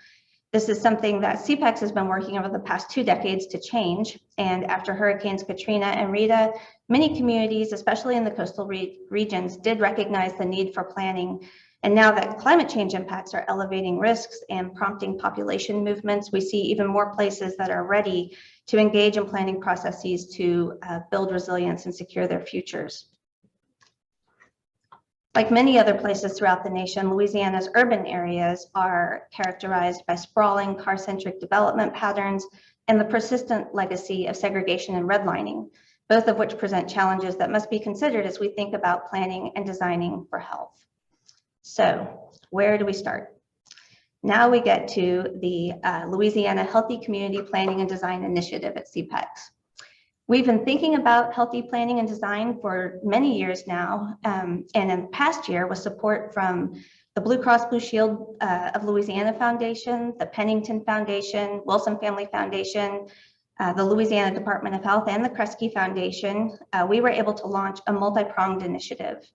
This is something that Cpex has been working over the past 2 decades to change. And after Hurricanes Katrina and Rita, many communities, especially in the coastal regions, did recognize the need for planning. And now that climate change impacts are elevating risks and prompting population movements, we see even more places that are ready to engage in planning processes to build resilience and secure their futures. Like many other places throughout the nation, Louisiana's urban areas are characterized by sprawling car-centric development patterns and the persistent legacy of segregation and redlining, both of which present challenges that must be considered as we think about planning and designing for health. So where do we start? Now we get to the Louisiana Healthy Community Planning and Design Initiative at Cpex. We've been thinking about healthy planning and design for many years now, and in the past year with support from the Blue Cross Blue Shield of Louisiana Foundation, the Pennington Foundation, Wilson Family Foundation, the Louisiana Department of Health, and the Kresge Foundation. We were able to launch a multi-pronged initiative.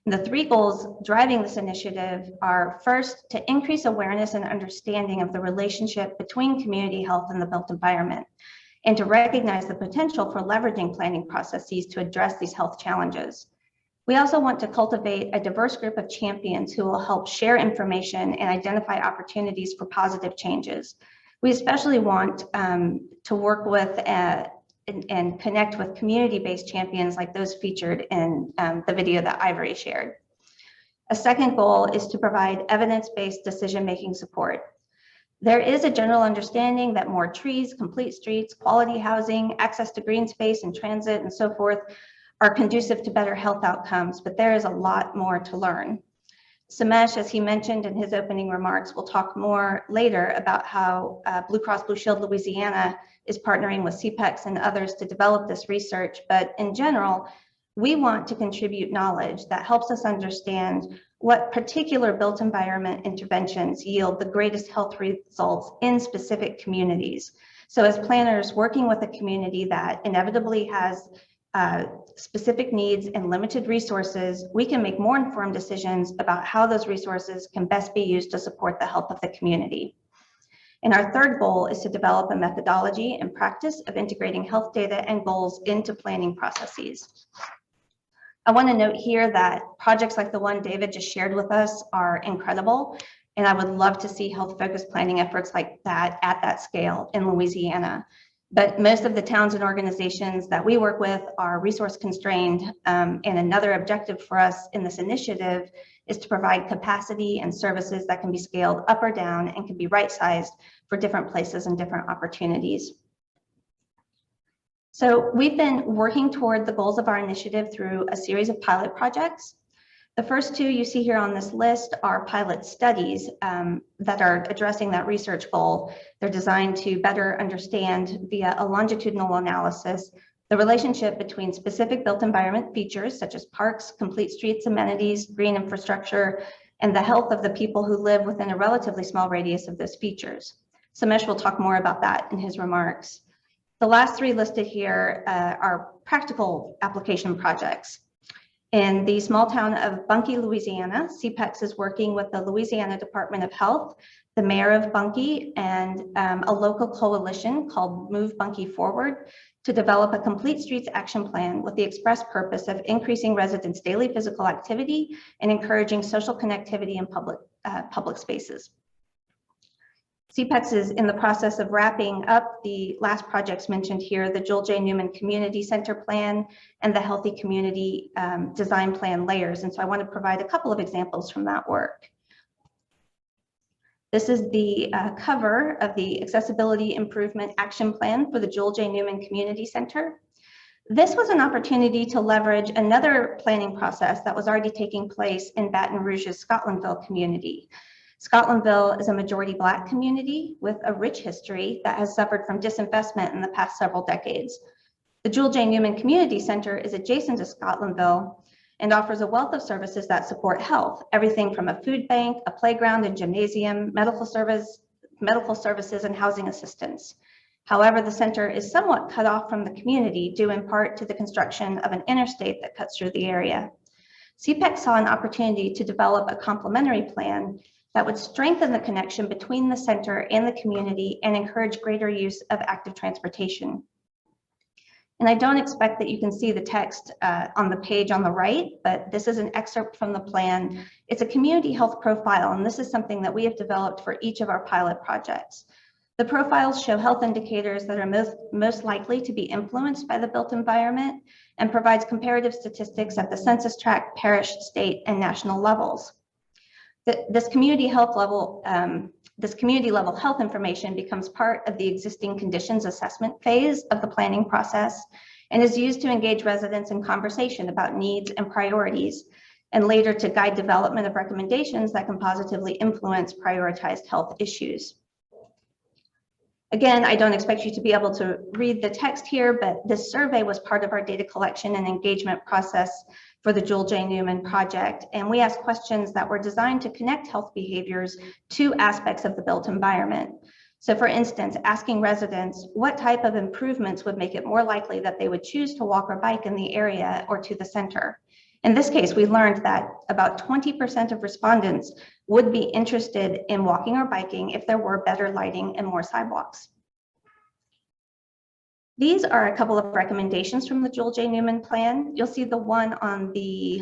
And the 3 goals driving this initiative are, first, to increase awareness and understanding of the relationship between community health and the built environment, and to recognize the potential for leveraging planning processes to address these health challenges. We also want to cultivate a diverse group of champions who will help share information and identify opportunities for positive changes. We especially want to work with and connect with community-based champions like those featured in the video that Ivory shared. A second goal is to provide evidence-based decision-making support. There is a general understanding that more trees, complete streets, quality housing, access to green space and transit and so forth are conducive to better health outcomes, but there is a lot more to learn. Sumesh, as he mentioned in his opening remarks, will talk more later about how Blue Cross Blue Shield Louisiana is partnering with Cpex and others to develop this research. But in general, we want to contribute knowledge that helps us understand what particular built environment interventions yield the greatest health results in specific communities. So as planners working with a community that inevitably has specific needs and limited resources, we can make more informed decisions about how those resources can best be used to support the health of the community. And our third goal is to develop a methodology and practice of integrating health data and goals into planning processes. I want to note here that projects like the one David just shared with us are incredible, and I would love to see health-focused planning efforts like that at that scale in Louisiana. But most of the towns and organizations that we work with are resource constrained, and another objective for us in this initiative is to provide capacity and services that can be scaled up or down and can be right-sized for different places and different opportunities. So we've been working toward the goals of our initiative through a series of pilot projects. The first two you see here on this list are pilot studies that are addressing that research goal. They're designed to better understand via a longitudinal analysis the relationship between specific built environment features such as parks, complete streets, amenities, green infrastructure, and the health of the people who live within a relatively small radius of those features. Sumesh will talk more about that in his remarks. The last three listed here are practical application projects. In the small town of Bunkie, Louisiana, Cpex is working with the Louisiana Department of Health, the mayor of Bunkie, and a local coalition called Move Bunkie Forward to develop a complete streets action plan with the express purpose of increasing residents' daily physical activity and encouraging social connectivity in public spaces. Cpex is in the process of wrapping up the last projects mentioned here, the Joel J. Newman Community Center Plan and the Healthy Community Design Plan layers. And so I want to provide a couple of examples from that work. This is the cover of the Accessibility Improvement Action Plan for the Joel J. Newman Community Center. This was an opportunity to leverage another planning process that was already taking place in Baton Rouge's Scotlandville community. Scotlandville is a majority Black community with a rich history that has suffered from disinvestment in the past several decades. The Joel J. Newman Community Center is adjacent to Scotlandville and offers a wealth of services that support health, everything from a food bank, a playground and gymnasium, medical services, and housing assistance. However, the center is somewhat cut off from the community due in part to the construction of an interstate that cuts through the area. Cpex saw an opportunity to develop a complementary plan that would strengthen the connection between the center and the community and encourage greater use of active transportation. And I don't expect that you can see the text on the page on the right, but this is an excerpt from the plan. It's a community health profile, and this is something that we have developed for each of our pilot projects. The profiles show health indicators that are most likely to be influenced by the built environment and provides comparative statistics at the census tract, parish, state, and national levels. This community level health information becomes part of the existing conditions assessment phase of the planning process and is used to engage residents in conversation about needs and priorities, and later to guide development of recommendations that can positively influence prioritized health issues. Again, I don't expect you to be able to read the text here, but this survey was part of our data collection and engagement process for the Joel J. Newman project. And we asked questions that were designed to connect health behaviors to aspects of the built environment. So for instance, asking residents what type of improvements would make it more likely that they would choose to walk or bike in the area or to the center. In this case, we learned that about 20% of respondents would be interested in walking or biking if there were better lighting and more sidewalks. These are a couple of recommendations from the Joel J. Newman plan. You'll see the one on the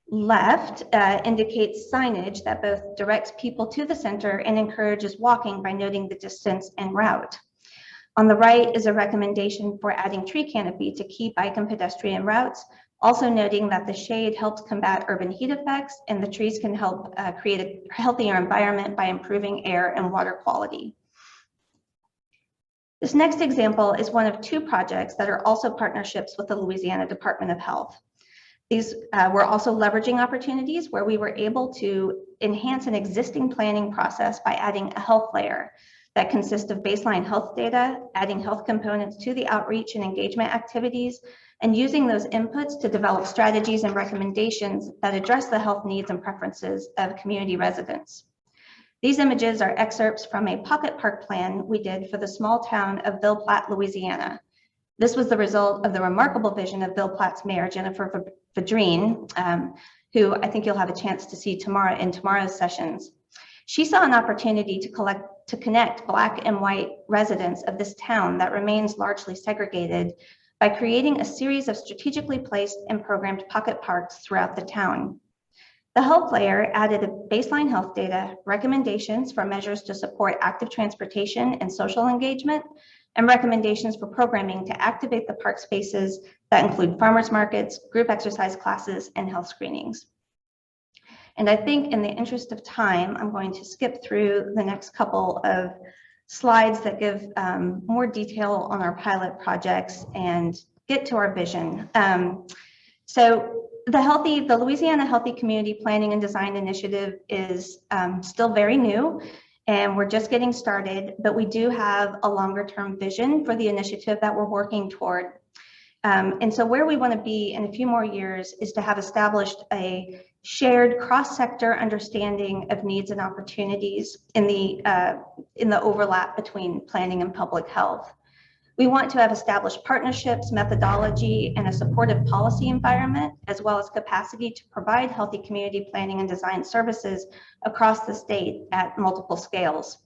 left indicates signage that both directs people to the center and encourages walking by noting the distance and route. On the right is a recommendation for adding tree canopy to key bike and pedestrian routes, also noting that the shade helps combat urban heat effects and the trees can help create a healthier environment by improving air and water quality. This next example is one of two projects that are also partnerships with the Louisiana Department of Health. These were also leveraging opportunities where we were able to enhance an existing planning process by adding a health layer that consists of baseline health data, adding health components to the outreach and engagement activities, and using those inputs to develop strategies and recommendations that address the health needs and preferences of community residents. These images are excerpts from a pocket park plan we did for the small town of Ville Platte, Louisiana. This was the result of the remarkable vision of Ville Platte's mayor, Jennifer Vadrine, who I think you'll have a chance to see tomorrow in tomorrow's sessions. She saw an opportunity to to connect Black and white residents of this town that remains largely segregated by creating a series of strategically placed and programmed pocket parks throughout the town. The health layer added a baseline health data, recommendations for measures to support active transportation and social engagement, and recommendations for programming to activate the park spaces that include farmers markets, group exercise classes, and health screenings. And I think in the interest of time, I'm going to skip through the next couple of slides that give more detail on our pilot projects and get to our vision. So the Louisiana Healthy Community Planning and Design Initiative is still very new, and we're just getting started, but we do have a longer term vision for the initiative that we're working toward. And so where we want to be in a few more years is to have established a shared cross-sector understanding of needs and opportunities in the overlap between planning and public health. We want to have established partnerships, methodology, and a supportive policy environment, as well as capacity to provide healthy community planning and design services across the state at multiple scales.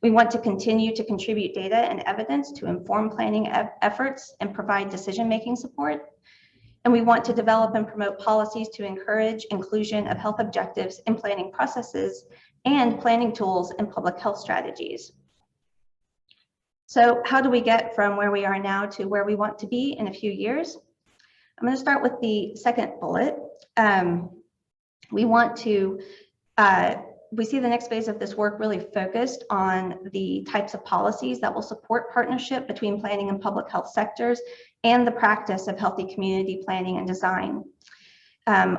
We want to continue to contribute data and evidence to inform planning efforts and provide decision-making support. And we want to develop and promote policies to encourage inclusion of health objectives in planning processes and planning tools and public health strategies. So how do we get from where we are now to where we want to be in a few years? I'm going to start with the second bullet. We see the next phase of this work really focused on the types of policies that will support partnership between planning and public health sectors and the practice of healthy community planning and design.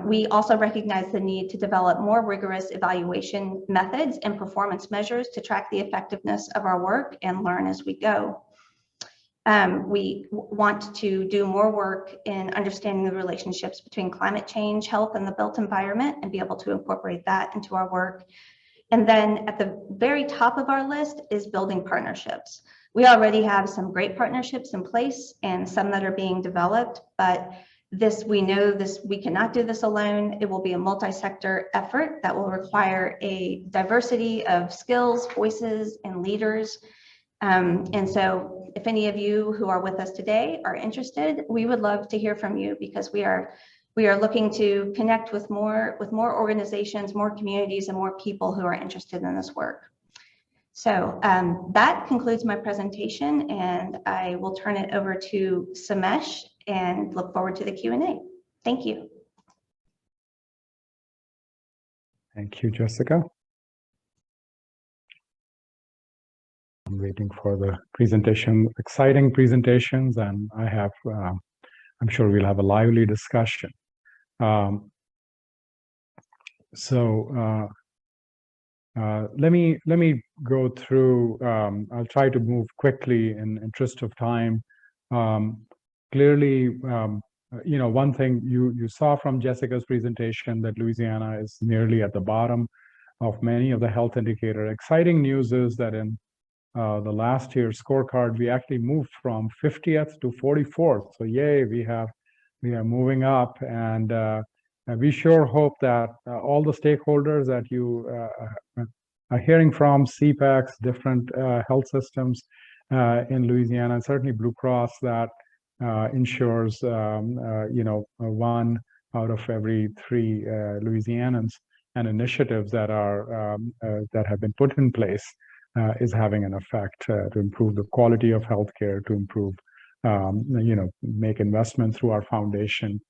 We also recognize the need to develop more rigorous evaluation methods and performance measures to track the effectiveness of our work and learn as we go. We want to do more work in understanding the relationships between climate change, health, and the built environment, and be able to incorporate that into our work. And then at the very top of our list is building partnerships. We already have some great partnerships in place and some that are being developed, but we know we cannot do this alone. It will be a multi-sector effort that will require a diversity of skills, voices, and leaders. And so if any of you who are with us today are interested, we would love to hear from you, because we are looking to connect with more organizations, more communities, and more people who are interested in this work. So that concludes my presentation, and I will turn it over to Sumesh and look forward to the Q&A. Thank you. Thank you, Jessica. I'm waiting for the presentation, exciting presentations, and I'm sure we'll have a lively discussion. Let me go through, I'll try to move quickly in interest of time. Clearly, one thing you saw from Jessica's presentation that Louisiana is nearly at the bottom of many of the health indicators. Exciting news is that in the last year's scorecard, we actually moved from 50th to 44th. So yay, we are moving up, and we sure hope that all the stakeholders that you are hearing from, Cpex, different health systems in Louisiana, and certainly Blue Cross, that ensures one out of every 3 Louisianans, and initiatives that have been put in place is having an effect to improve the quality of healthcare, to improve, make investment through our foundation,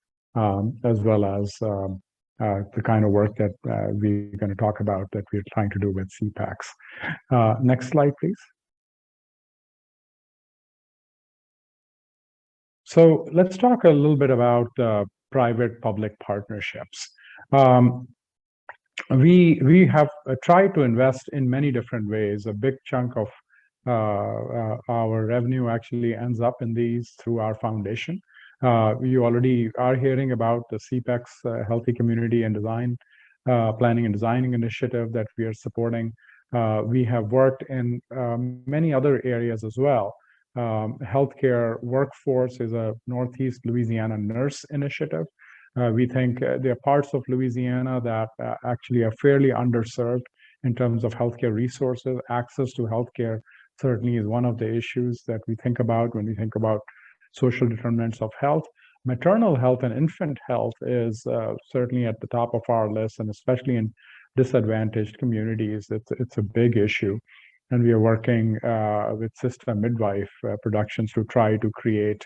as well as the kind of work that we're going to talk about that we're trying to do with Cpex. Next slide, please. So let's talk a little bit about private-public partnerships. We have tried to invest in many different ways. A big chunk of our revenue actually ends up in these through our foundation. You already are hearing about the Cpex Healthy Community and Design Planning and Designing Initiative that we are supporting. We have worked in many other areas as well. Healthcare Workforce is a Northeast Louisiana nurse initiative. We think there are parts of Louisiana that actually are fairly underserved, in terms of healthcare resources. Access to healthcare certainly is one of the issues that we think about when we think about social determinants of health. Maternal health and infant health is certainly at the top of our list, and especially in disadvantaged communities, it's a big issue. And we are working with system midwife productions to try to create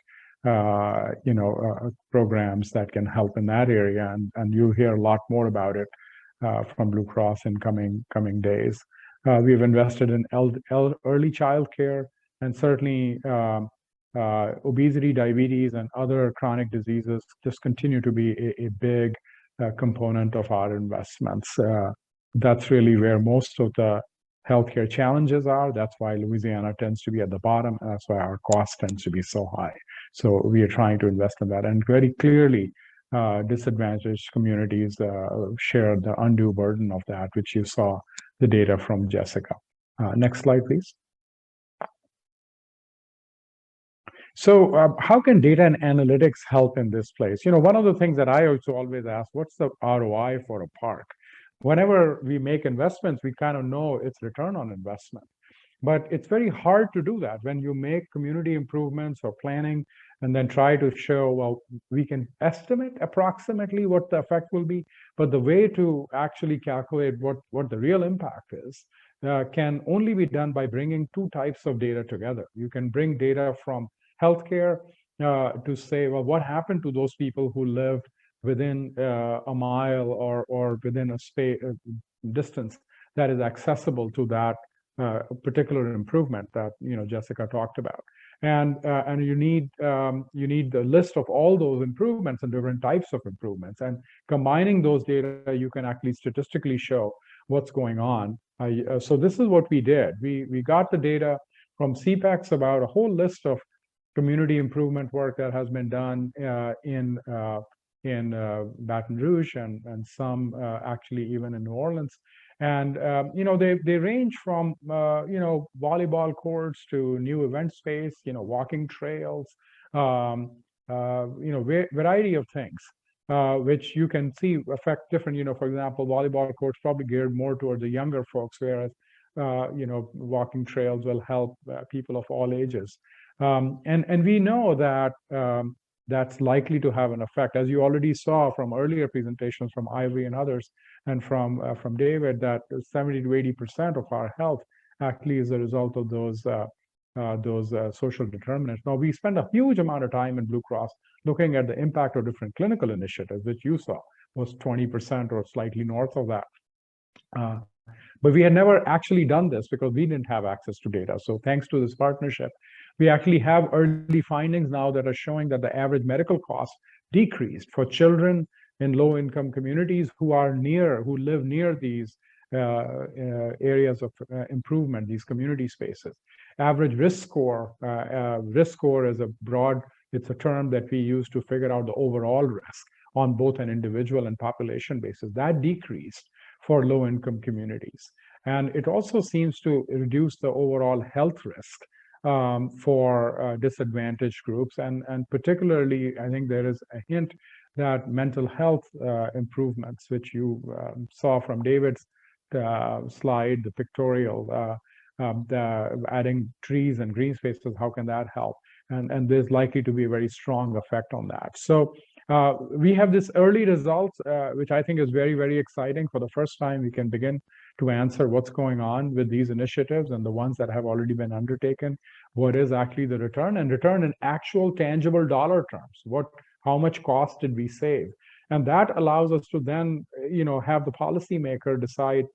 programs that can help in that area. And you'll hear a lot more about it from Blue Cross in coming days. We've invested in early child care, and certainly obesity, diabetes, and other chronic diseases just continue to be a big component of our investments. That's really where most of the healthcare challenges are. That's why Louisiana tends to be at the bottom. And that's why our cost tends to be so high. So we are trying to invest in that. And very clearly, disadvantaged communities share the undue burden of that, which you saw the data from Jessica. Next slide, please. So how can data and analytics help in this place? One of the things that I also always ask, what's the ROI for a park? Whenever we make investments, we kind of know its return on investment. But it's very hard to do that when you make community improvements or planning and then try to show, well, we can estimate approximately what the effect will be, but the way to actually calculate what the real impact is can only be done by bringing two types of data together. You can bring data from healthcare to say, well, what happened to those people who lived within a mile or within a space distance that is accessible to that particular improvement that Jessica talked about, and you need the list of all those improvements and different types of improvements, and combining those data, you can actually statistically show what's going on. So this is what we did. We got the data from Cpex about a whole list of community improvement work that has been done in Baton Rouge and some actually even in New Orleans. And they range from volleyball courts to new event space, walking trails, variety of things, which you can see affect different. For example, volleyball courts probably geared more toward the younger folks, whereas walking trails will help people of all ages. And we know that that's likely to have an effect, as you already saw from earlier presentations from Ivory and others, and from David, that 70 to 80% of our health actually is a result of those social determinants. Now, we spend a huge amount of time in Blue Cross looking at the impact of different clinical initiatives, which you saw was 20% or slightly north of that. But we had never actually done this because we didn't have access to data. So thanks to this partnership, we actually have early findings now that are showing that the average medical costs decreased for children in low-income communities who live near these areas of improvement, these community spaces. Average risk score is it's a term that we use to figure out the overall risk on both an individual and population basis. That decreased for low-income communities. And it also seems to reduce the overall health risk for disadvantaged groups. And particularly, I think there is a hint that mental health improvements, which you saw from David's slide, the pictorial, adding trees and green spaces, how can that help? And there's likely to be a very strong effect on that. So we have this early results, which I think is very, very exciting. For the first time, we can begin to answer what's going on with these initiatives and the ones that have already been undertaken. What is actually the return, and return in actual tangible dollar terms? How much cost did we save? And that allows us to then, have the policymaker decide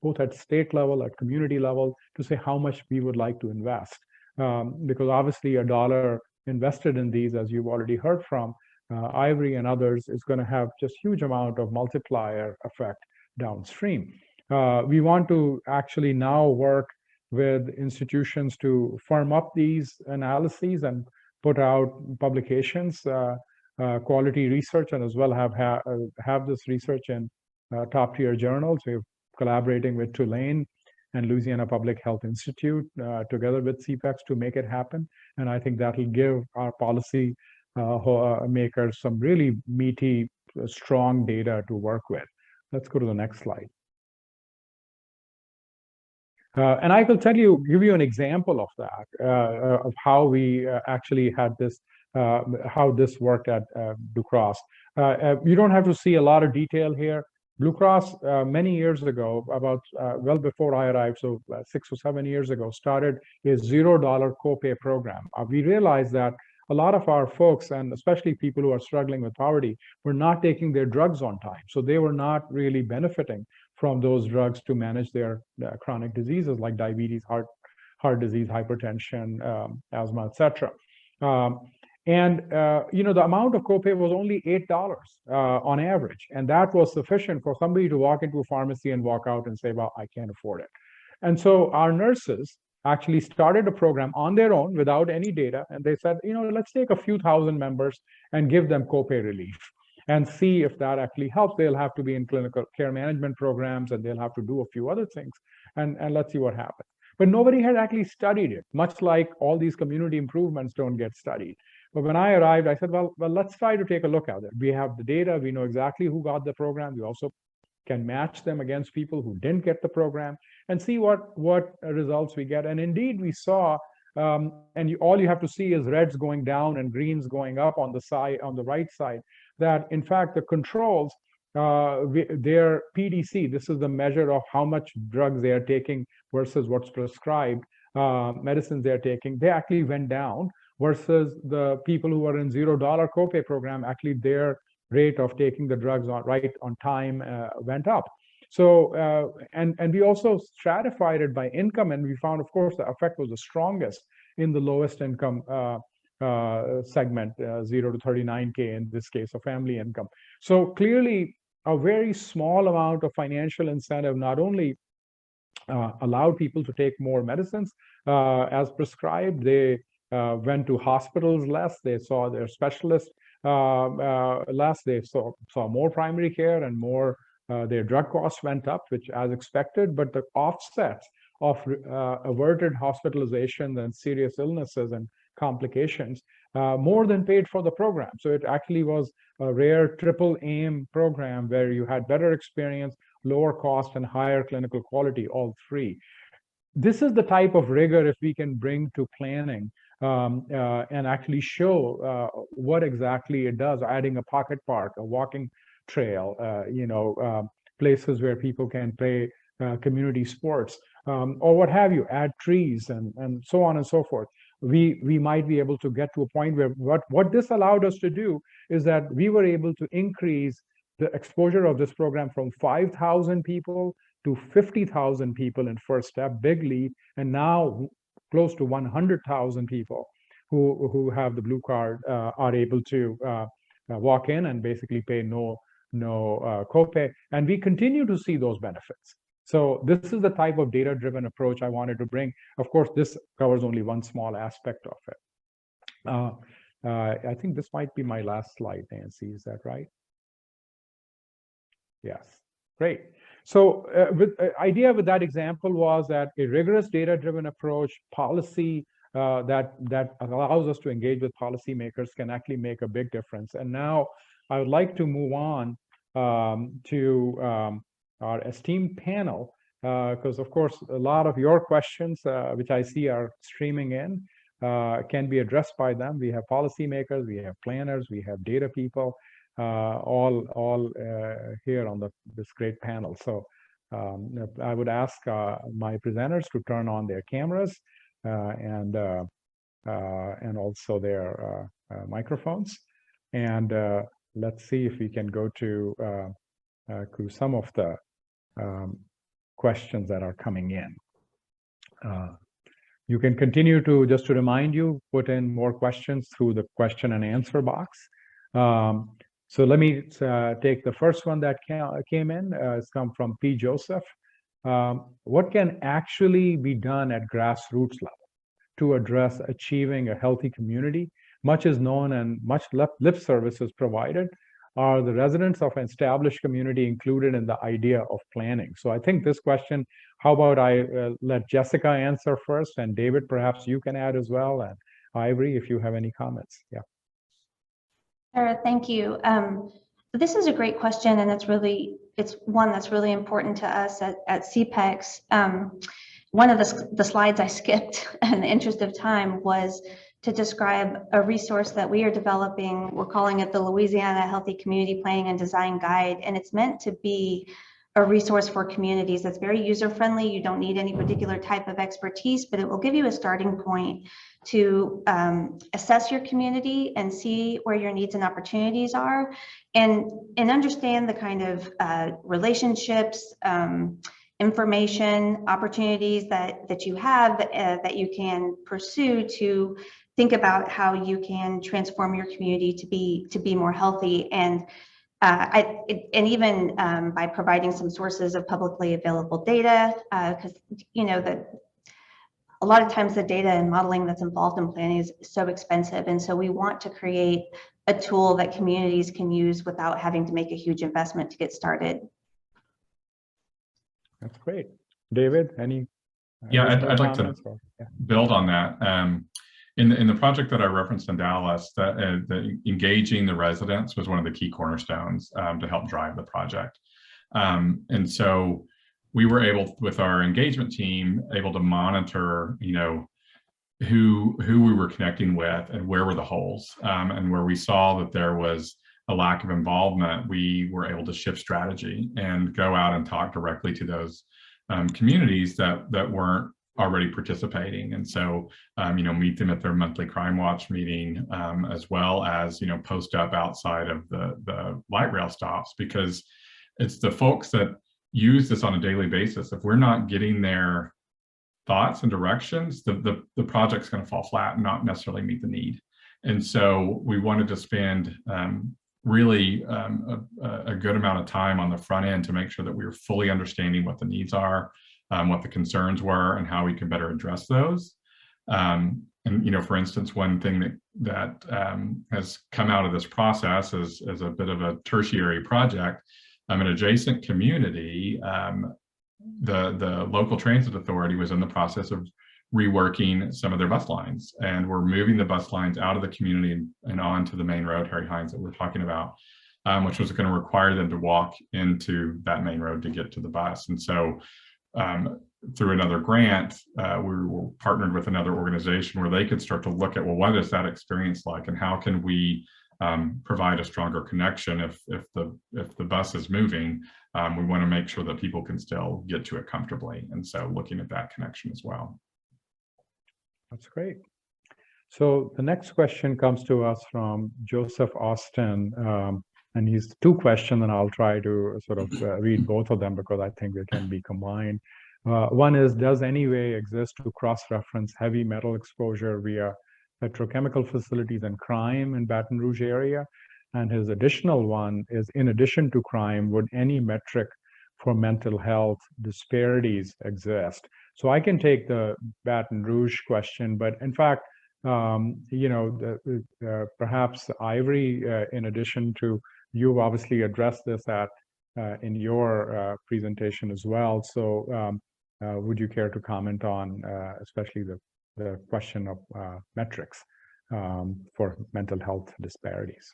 both at state level, at community level, to say how much we would like to invest. Because obviously a dollar invested in these, as you've already heard from Ivory and others, is going to have just huge amount of multiplier effect downstream. We want to actually now work with institutions to firm up these analyses and put out publications, quality research, and as well have this research in top-tier journals. We're collaborating with Tulane and Louisiana Public Health Institute together with Cpex to make it happen. And I think that will give our policy makers some really meaty, strong data to work with. Let's go to the next slide. And I will give you an example of that, of how we actually had this, how this worked at Blue Cross. You don't have to see a lot of detail here. Blue Cross, many years ago, about well before I arrived, so 6 or 7 years ago, started a $0 copay program. We realized that a lot of our folks, and especially people who are struggling with poverty, were not taking their drugs on time. So they were not really benefiting from those drugs to manage their chronic diseases like diabetes, heart disease, hypertension, asthma, etc. The amount of copay was only $8 on average, and that was sufficient for somebody to walk into a pharmacy and walk out and say, well, I can't afford it. And so our nurses actually started a program on their own without any data, and they said, let's take a few thousand members and give them copay relief and see if that actually helps. They'll have to be in clinical care management programs, and they'll have to do a few other things, and let's see what happens. But nobody had actually studied it, much like all these community improvements don't get studied. But when I arrived, I said, well, let's try to take a look at it. We have the data. We know exactly who got the program. We also can match them against people who didn't get the program and see what results we get. And indeed, we saw, all you have to see is reds going down and greens going up on the side, on the right side, that in fact, the controls, their PDC, this is the measure of how much drugs they are taking versus what's prescribed, medicines they're taking, they actually went down, versus the people who are in $0 copay program, actually their rate of taking the drugs on time went up. So, and we also stratified it by income, and we found, of course, the effect was the strongest in the lowest income segment, 0 to 39K in this case, of family income. So clearly, a very small amount of financial incentive not only allowed people to take more medicines as prescribed, they went to hospitals less, they saw their specialists less, they saw more primary care, and more their drug costs went up, which as expected, but the offsets of averted hospitalizations and serious illnesses and complications more than paid for the program. So it actually was a rare triple aim program where you had better experience, lower cost, and higher clinical quality, all three. This is the type of rigor if we can bring to planning and actually show what exactly it does, adding a pocket park, a walking trail, places where people can play community sports, or what have you, add trees and so on and so forth. We might be able to get to a point where what this allowed us to do is that we were able to increase the exposure of this program from 5,000 people to 50,000 people in first step, big leap, and now close to 100,000 people who have the blue card are able to walk in and basically pay no copay, and we continue to see those benefits. So this is the type of data-driven approach I wanted to bring. Of course, this covers only one small aspect of it. I think this might be my last slide, Nancy. Is that right? Yes. Great. So idea with that example was that a rigorous data-driven approach, policy that allows us to engage with policymakers can actually make a big difference. And now I would like to move on to our esteemed panel, because of course, a lot of your questions, which I see are streaming in, can be addressed by them. We have policymakers, we have planners, we have data people, all here on this great panel. So I would ask my presenters to turn on their cameras and also their microphones, and let's see if we can go to some of the questions that are coming in. You can continue to, just to remind you, put in more questions through the question and answer box. So let me take the first one that came in. It's come from P. Joseph. What can actually be done at grassroots level to address achieving a healthy community? Much is known and much lip service is provided. Are the residents of an established community included in the idea of planning? So I think this question, how about I let Jessica answer first, and David, perhaps you can add as well, and Ivory, if you have any comments. Yeah. Sure, thank you. This is a great question, and it's one that's really important to us at Cpex. one of the slides I skipped in the interest of time was to describe a resource that we are developing. We're calling it the Louisiana Healthy Community Planning and Design Guide, and it's meant to be a resource for communities that's very user-friendly. You don't need any particular type of expertise, but it will give you a starting point to assess your community and see where your needs and opportunities are, and understand the kind of relationships, information, opportunities that you have that you can pursue to think about how you can transform your community to be more healthy. And even by providing some sources of publicly available data, because that a lot of times the data and modeling that's involved in planning is so expensive, and so we want to create a tool that communities can use without having to make a huge investment to get started. That's great. David, any? Yeah, I'd like to build on that. In the project that I referenced in Dallas, the engaging the residents was one of the key cornerstones to help drive the project. And so we were able, with our engagement team, able to monitor, who we were connecting with and where were the holes. And where we saw that there was a lack of involvement, we were able to shift strategy and go out and talk directly to those communities that weren't already participating. And so, meet them at their monthly Crime Watch meeting, as well as, post up outside of the light rail stops, because it's the folks that use this on a daily basis. If we're not getting their thoughts and directions, the project's going to fall flat and not necessarily meet the need. And so we wanted to spend really a good amount of time on the front end to make sure that we were fully understanding what the needs are, what the concerns were, and how we could better address those. And for instance, one thing that has come out of this process as a bit of a tertiary project, an adjacent community, the local transit authority was in the process of reworking some of their bus lines, and we're moving the bus lines out of the community and onto the main road, Harry Hines, that we're talking about, which was going to require them to walk into that main road to get to the bus. And so through another grant, we were partnered with another organization where they could start to look at, well, what is that experience like, and how can we provide a stronger connection if the bus is moving. We want to make sure that people can still get to it comfortably, and so looking at that connection as well. That's great. So the next question comes to us from Joseph Austin, and he's two questions, and I'll try to sort of read both of them because I think they can be combined. One is, does any way exist to cross-reference heavy metal exposure via petrochemical facilities and crime in Baton Rouge area? And his additional one is, in addition to crime, would any metric for mental health disparities exist? So I can take the Baton Rouge question, but in fact, perhaps Ivory, in addition to, you've obviously addressed this in your presentation as well. So would you care to comment on especially the question of metrics for mental health disparities?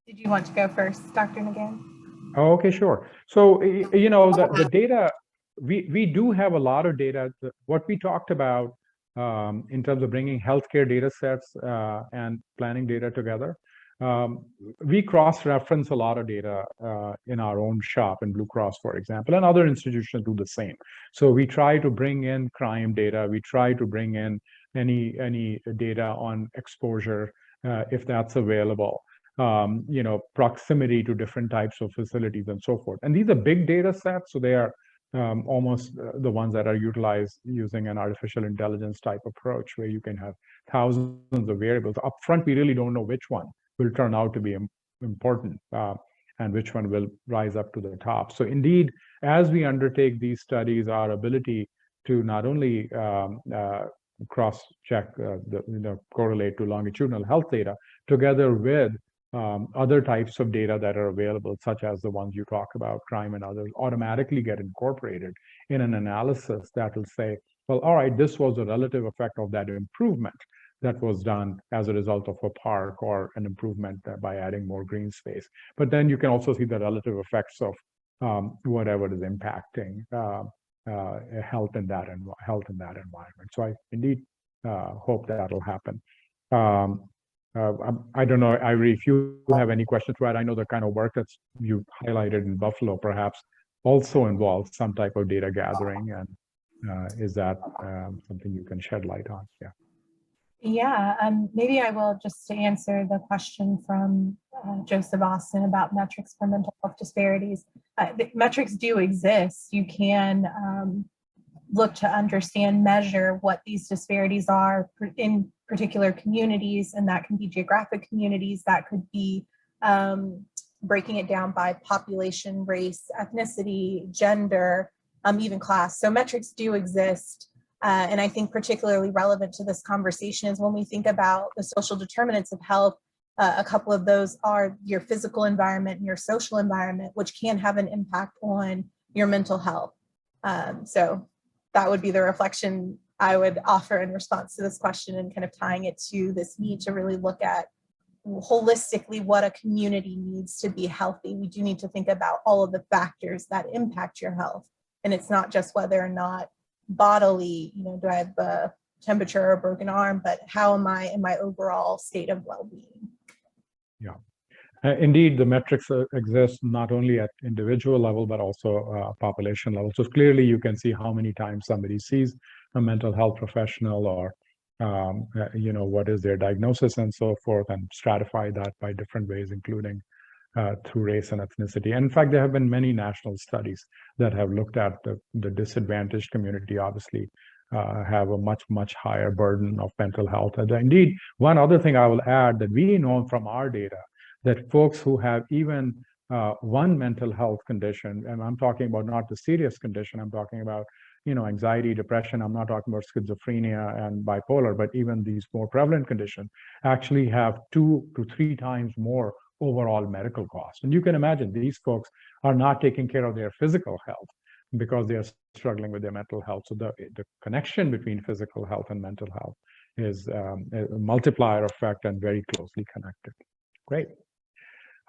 Did you want to go first, Dr. Nigam? Oh, okay, sure. So, the data, we do have a lot of data. What we talked about in terms of bringing healthcare data sets and planning data together, we cross-reference a lot of data in our own shop in Blue Cross, for example, and other institutions do the same. So we try to bring in crime data. We try to bring in any data on exposure if that's available. Proximity to different types of facilities and so forth. And these are big data sets, so they are almost the ones that are utilized using an artificial intelligence type approach where you can have thousands of variables. Up front, we really don't know which one will turn out to be important and which one will rise up to the top. So indeed, as we undertake these studies, our ability to not only cross-check, correlate to longitudinal health data together with other types of data that are available, such as the ones you talk about, crime and others, automatically get incorporated in an analysis that will say, well, all right, this was a relative effect of that improvement that was done as a result of a park or an improvement by adding more green space. But then you can also see the relative effects of whatever is impacting health in that environment. So I indeed hope that'll happen. I don't know, Ivory, if you have any questions to add. I know the kind of work that you highlighted in Buffalo perhaps also involves some type of data gathering, and is that something you can shed light on? Yeah. Yeah, maybe I will just to answer the question from Joseph Austin about metrics for mental health disparities. The metrics do exist. You can look to understand, measure what these disparities are in particular communities, and that can be geographic communities, that could be breaking it down by population, race, ethnicity, gender, even class. So metrics do exist. And I think particularly relevant to this conversation is when we think about the social determinants of health, a couple of those are your physical environment and your social environment, which can have an impact on your mental health. So that would be the reflection I would offer in response to this question, and kind of tying it to this need to really look at holistically what a community needs to be healthy. We do need to think about all of the factors that impact your health. And it's not just whether or not bodily, do I have a temperature or a broken arm, but how am I in my overall state of well-being? Yeah. Indeed, the metrics exist not only at individual level, but also population level. So clearly you can see how many times somebody sees a mental health professional, or what is their diagnosis and so forth, and stratify that by different ways, including through race and ethnicity. And in fact, there have been many national studies that have looked at the disadvantaged community, obviously, have a much higher burden of mental health. And indeed, one other thing I will add, that we know from our data that folks who have even one mental health condition, and I'm talking about not the serious condition, I'm talking about anxiety, depression, I'm not talking about schizophrenia and bipolar, but even these more prevalent conditions actually have 2 to 3 times more overall medical costs. And you can imagine these folks are not taking care of their physical health because they are struggling with their mental health. So the connection between physical health and mental health is a multiplier effect and very closely connected. Great.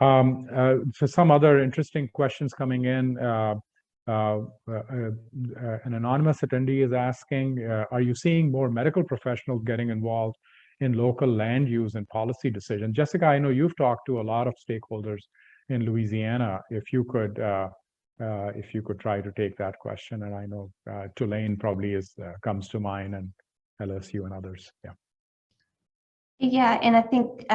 So some other interesting questions coming in. An anonymous attendee is asking, are you seeing more medical professionals getting involved in local land use and policy decisions? Jessica, I know you've talked to a lot of stakeholders in Louisiana. If you could try to take that question, and I know Tulane probably comes to mind, and LSU and others. Yeah. Yeah, and I think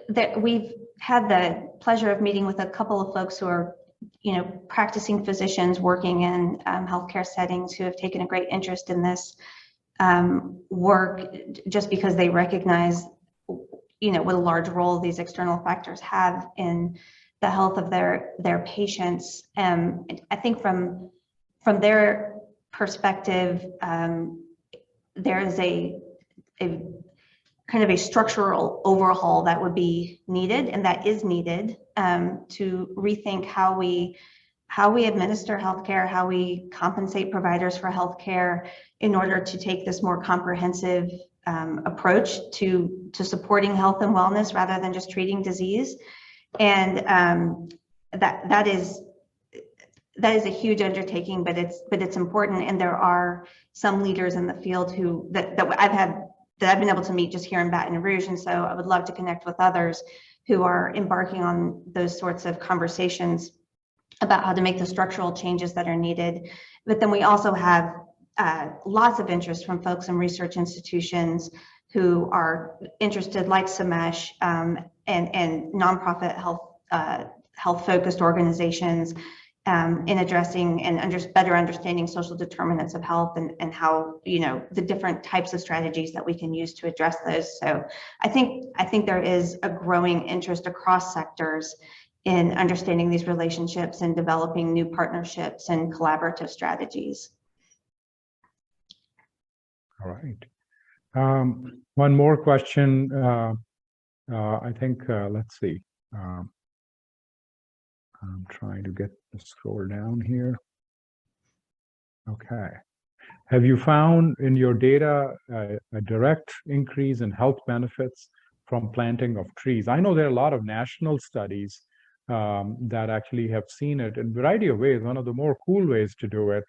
that we've had the pleasure of meeting with a couple of folks who are, practicing physicians working in healthcare settings, who have taken a great interest in this work, just because they recognize, what a large role these external factors have in the health of their patients. I think from their perspective, there is a kind of a structural overhaul that would be needed, and that is needed, to rethink how we administer healthcare, how we compensate providers for healthcare, in order to take this more comprehensive approach to supporting health and wellness rather than just treating disease. And that is a huge undertaking, but it's important. And there are some leaders in the field that I've been able to meet just here in Baton Rouge, and so I would love to connect with others who are embarking on those sorts of conversations about how to make the structural changes that are needed. But then we also have lots of interest from folks in research institutions who are interested, like Sumesh, and nonprofit health-focused organizations, in addressing and better understanding social determinants of health, and how, the different types of strategies that we can use to address those. So I think there is a growing interest across sectors in understanding these relationships and developing new partnerships and collaborative strategies. All right. One more question. I think, let's see. I'm trying to scroll down here. Okay. Have you found in your data a direct increase in health benefits from planting of trees? I know there are a lot of national studies that actually have seen it in a variety of ways. One of the more cool ways to do it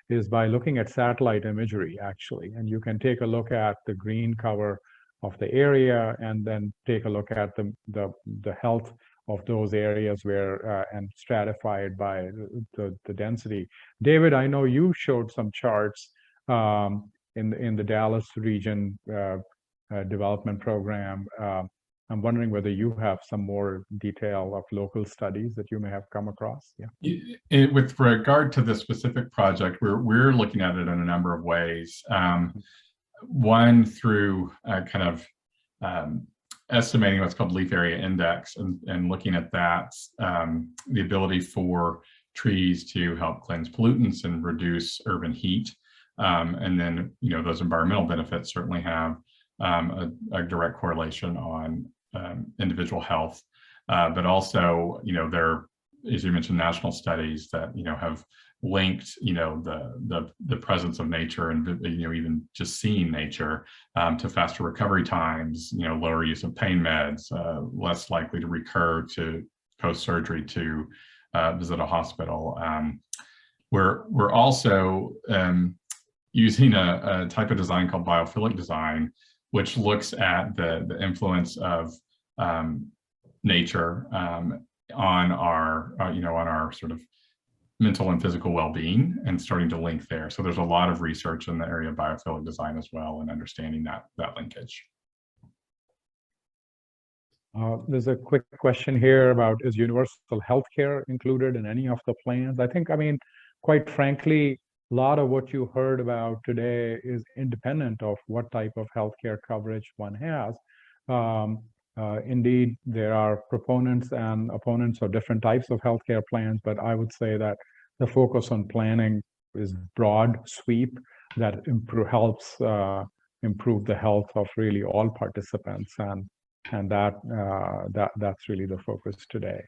is by looking at satellite imagery, actually. And you can take a look at the green cover of the area and then take a look at the health of those areas where and stratified by the density. David, I know you showed some charts in the Dallas region development program. I'm wondering whether you have some more detail of local studies that you may have come across. Yeah. With regard to this specific project, we're looking at it in a number of ways. One through kind of estimating what's called leaf area index and looking at that, the ability for trees to help cleanse pollutants and reduce urban heat. And then, those environmental benefits certainly have a direct correlation on individual health. But also, there, as you mentioned, national studies that, have linked, the presence of nature and, even just seeing nature to faster recovery times, lower use of pain meds, less likely to recur to post-surgery to visit a hospital. We're also using a type of design called biophilic design, which looks at the influence of nature on our sort of mental and physical well-being, and starting to link there. So there's a lot of research in the area of biophilic design as well, and understanding that linkage. There's a quick question here about, is universal healthcare included in any of the plans? I think, quite frankly, a lot of what you heard about today is independent of what type of healthcare coverage one has. Indeed, there are proponents and opponents of different types of healthcare plans, but I would say that the focus on planning is broad sweep that helps improve the health of really all participants, and that's really the focus today.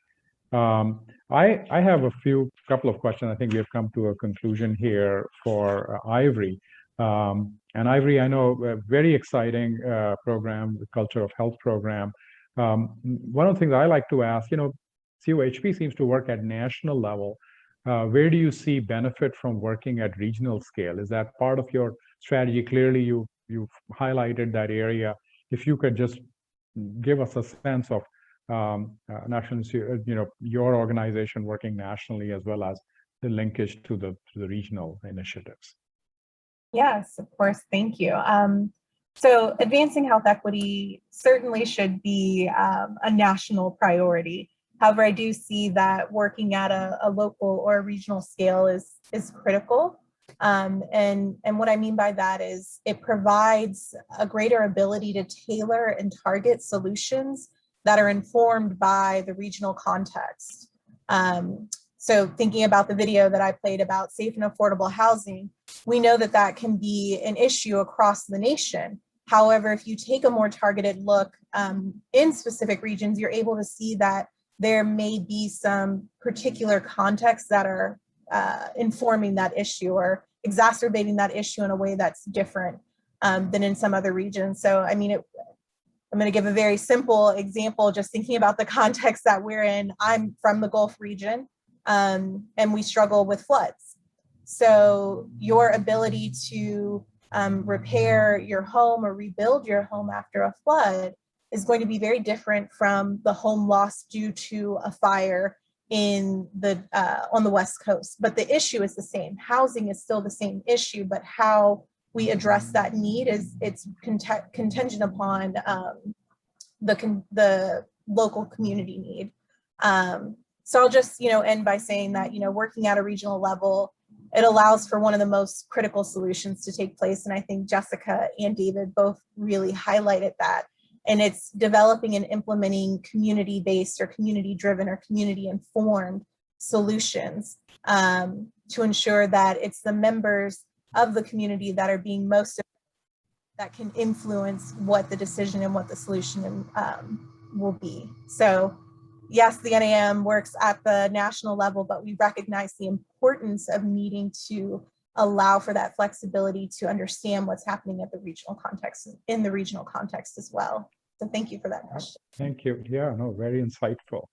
I have a couple of questions. I think we have come to a conclusion here for Ivory. And Ivory, I know, a very exciting program, the Culture of Health program. One of the things I like to ask, COHP seems to work at national level. Where do you see benefit from working at regional scale? Is that part of your strategy? Clearly, you've highlighted that area. If you could just give us a sense of national, your organization working nationally, as well as the linkage to the regional initiatives. Yes, of course. Thank you. So advancing health equity certainly should be a national priority. However, I do see that working at a local or a regional scale is critical. And what I mean by that is it provides a greater ability to tailor and target solutions that are informed by the regional context. So thinking about the video that I played about safe and affordable housing, we know that that can be an issue across the nation. However, if you take a more targeted look in specific regions, you're able to see that there may be some particular contexts that are informing that issue or exacerbating that issue in a way that's different than in some other regions. So, I'm going to give a very simple example, just thinking about the context that we're in. I'm from the Gulf region, and we struggle with floods. So your ability to repair your home or rebuild your home after a flood is going to be very different from the home lost due to a fire in on the West Coast. But the issue is the same. Housing is still the same issue, but how we address that need it's contingent upon the local community need. So I'll just end by saying that working at a regional level, it allows for one of the most critical solutions to take place, and I think Jessica and David both really highlighted that. And it's developing and implementing community-based or community-driven or community-informed solutions to ensure that it's the members of the community that are being most that can influence what the decision and what the solution will be. So yes, the NAM works at the national level, but we recognize the importance of needing to allow for that flexibility to understand what's happening at the regional context, in the regional context as well. So thank you for that question. Thank you. Yeah, no, very insightful.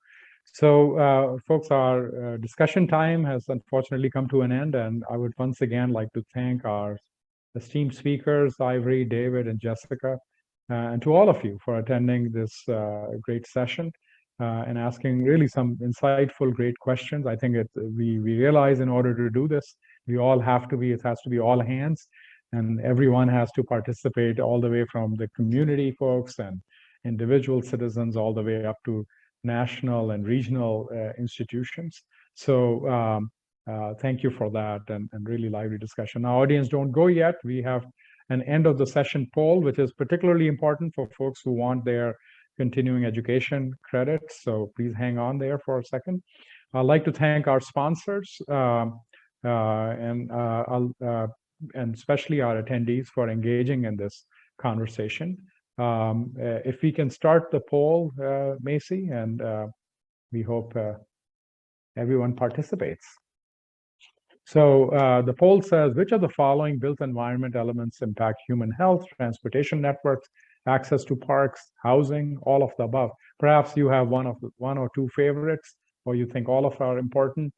So folks, our discussion time has unfortunately come to an end, and I would once again like to thank our esteemed speakers, Ivory, David, and Jessica, and to all of you for attending this great session and asking really some insightful, great questions. I think we realize in order to do this, we all have to be, it has to be all hands, and everyone has to participate, all the way from the community folks and individual citizens all the way up to national and regional institutions. So thank you for that, and really lively discussion. Now, audience, don't go yet. We have an end of the session poll, which is particularly important for folks who want their continuing education credits. So please hang on there for a second. I'd like to thank our sponsors and especially our attendees for engaging in this conversation. If we can start the poll, Macy, and we hope everyone participates. So the poll says, which of the following built environment elements impact human health, transportation networks, access to parks, housing, all of the above? Perhaps you have one or two favorites, or you think all of are important.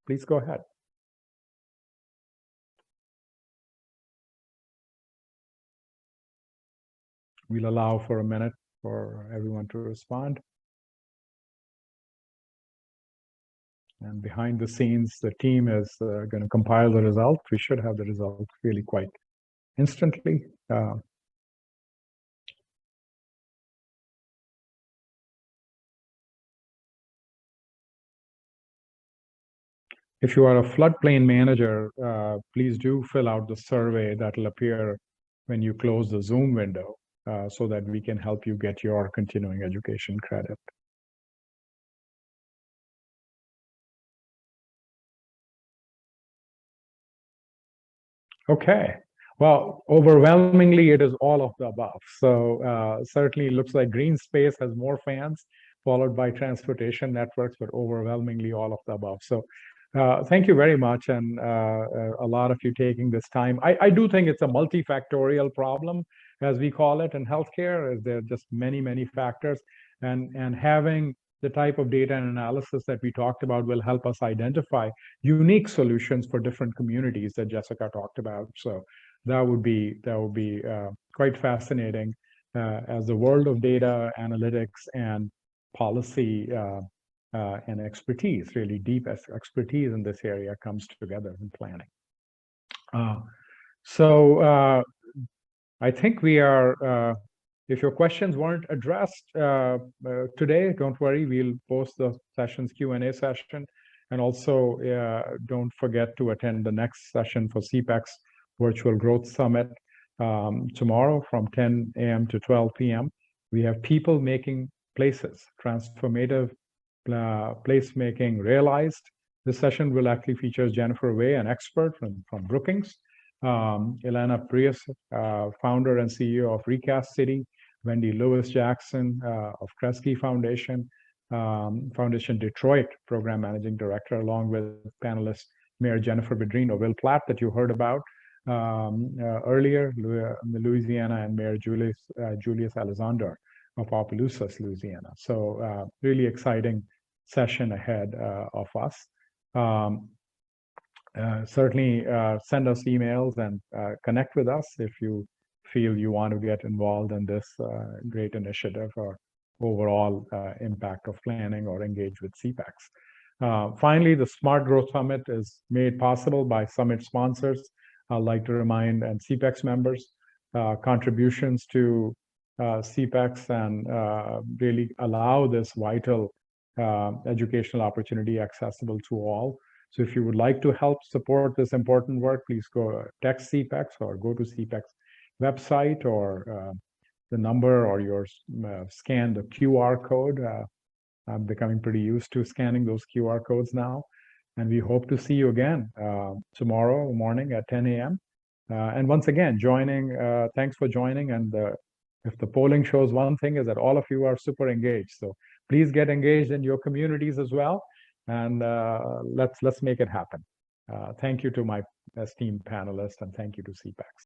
Please go ahead. We'll allow for a minute for everyone to respond. And behind the scenes, the team is going to compile the result. We should have the result really quite instantly. If you are a floodplain manager, please do fill out the survey that will appear when you close the Zoom window so that we can help you get your continuing education credit. Okay, well, overwhelmingly, it is all of the above. So certainly it looks like green space has more fans, followed by transportation networks, but overwhelmingly all of the above. So thank you very much, and a lot of you taking this time. I do think it's a multifactorial problem, as we call it in healthcare. There are just many, many factors, and having the type of data and analysis that we talked about will help us identify unique solutions for different communities that Jessica talked about. So that would be quite fascinating as the world of data analytics and policy and expertise, really deep expertise in this area, comes together in planning. So I think we are, if your questions weren't addressed today, don't worry, we'll post the session's Q&A session. And also don't forget to attend the next session for Cpex Virtual Growth Summit tomorrow from 10 a.m. to 12 p.m. We have people making places, transformative placemaking realized. This session will actually feature Jennifer Way, an expert from Brookings, Elena Prius, founder and CEO of Recast City, Wendy Lewis Jackson of Kresge Foundation, Foundation Detroit Program Managing Director, along with panelists Mayor Jennifer Bedrino, Will Platt, that you heard about earlier, Louisiana, and Mayor Julius Elizander of Opelousas, Louisiana. So really exciting session ahead of us. Certainly send us emails and connect with us if you feel you want to get involved in this great initiative or overall impact of planning or engage with Cpex. Finally, the Smart Growth Summit is made possible by summit sponsors. I'd like to remind and Cpex members, contributions to Cpex and really allow this vital educational opportunity accessible to all. So if you would like to help support this important work, please go text Cpex or go to Cpex website or the number, or your scan the QR code. I'm becoming pretty used to scanning those QR codes now. And we hope to see you again tomorrow morning at 10 a.m. And once again, thanks for joining. And if the polling shows one thing, is that all of you are super engaged. So please get engaged in your communities as well. And let's make it happen. Thank you to my esteemed panelists, and thank you to Cpex.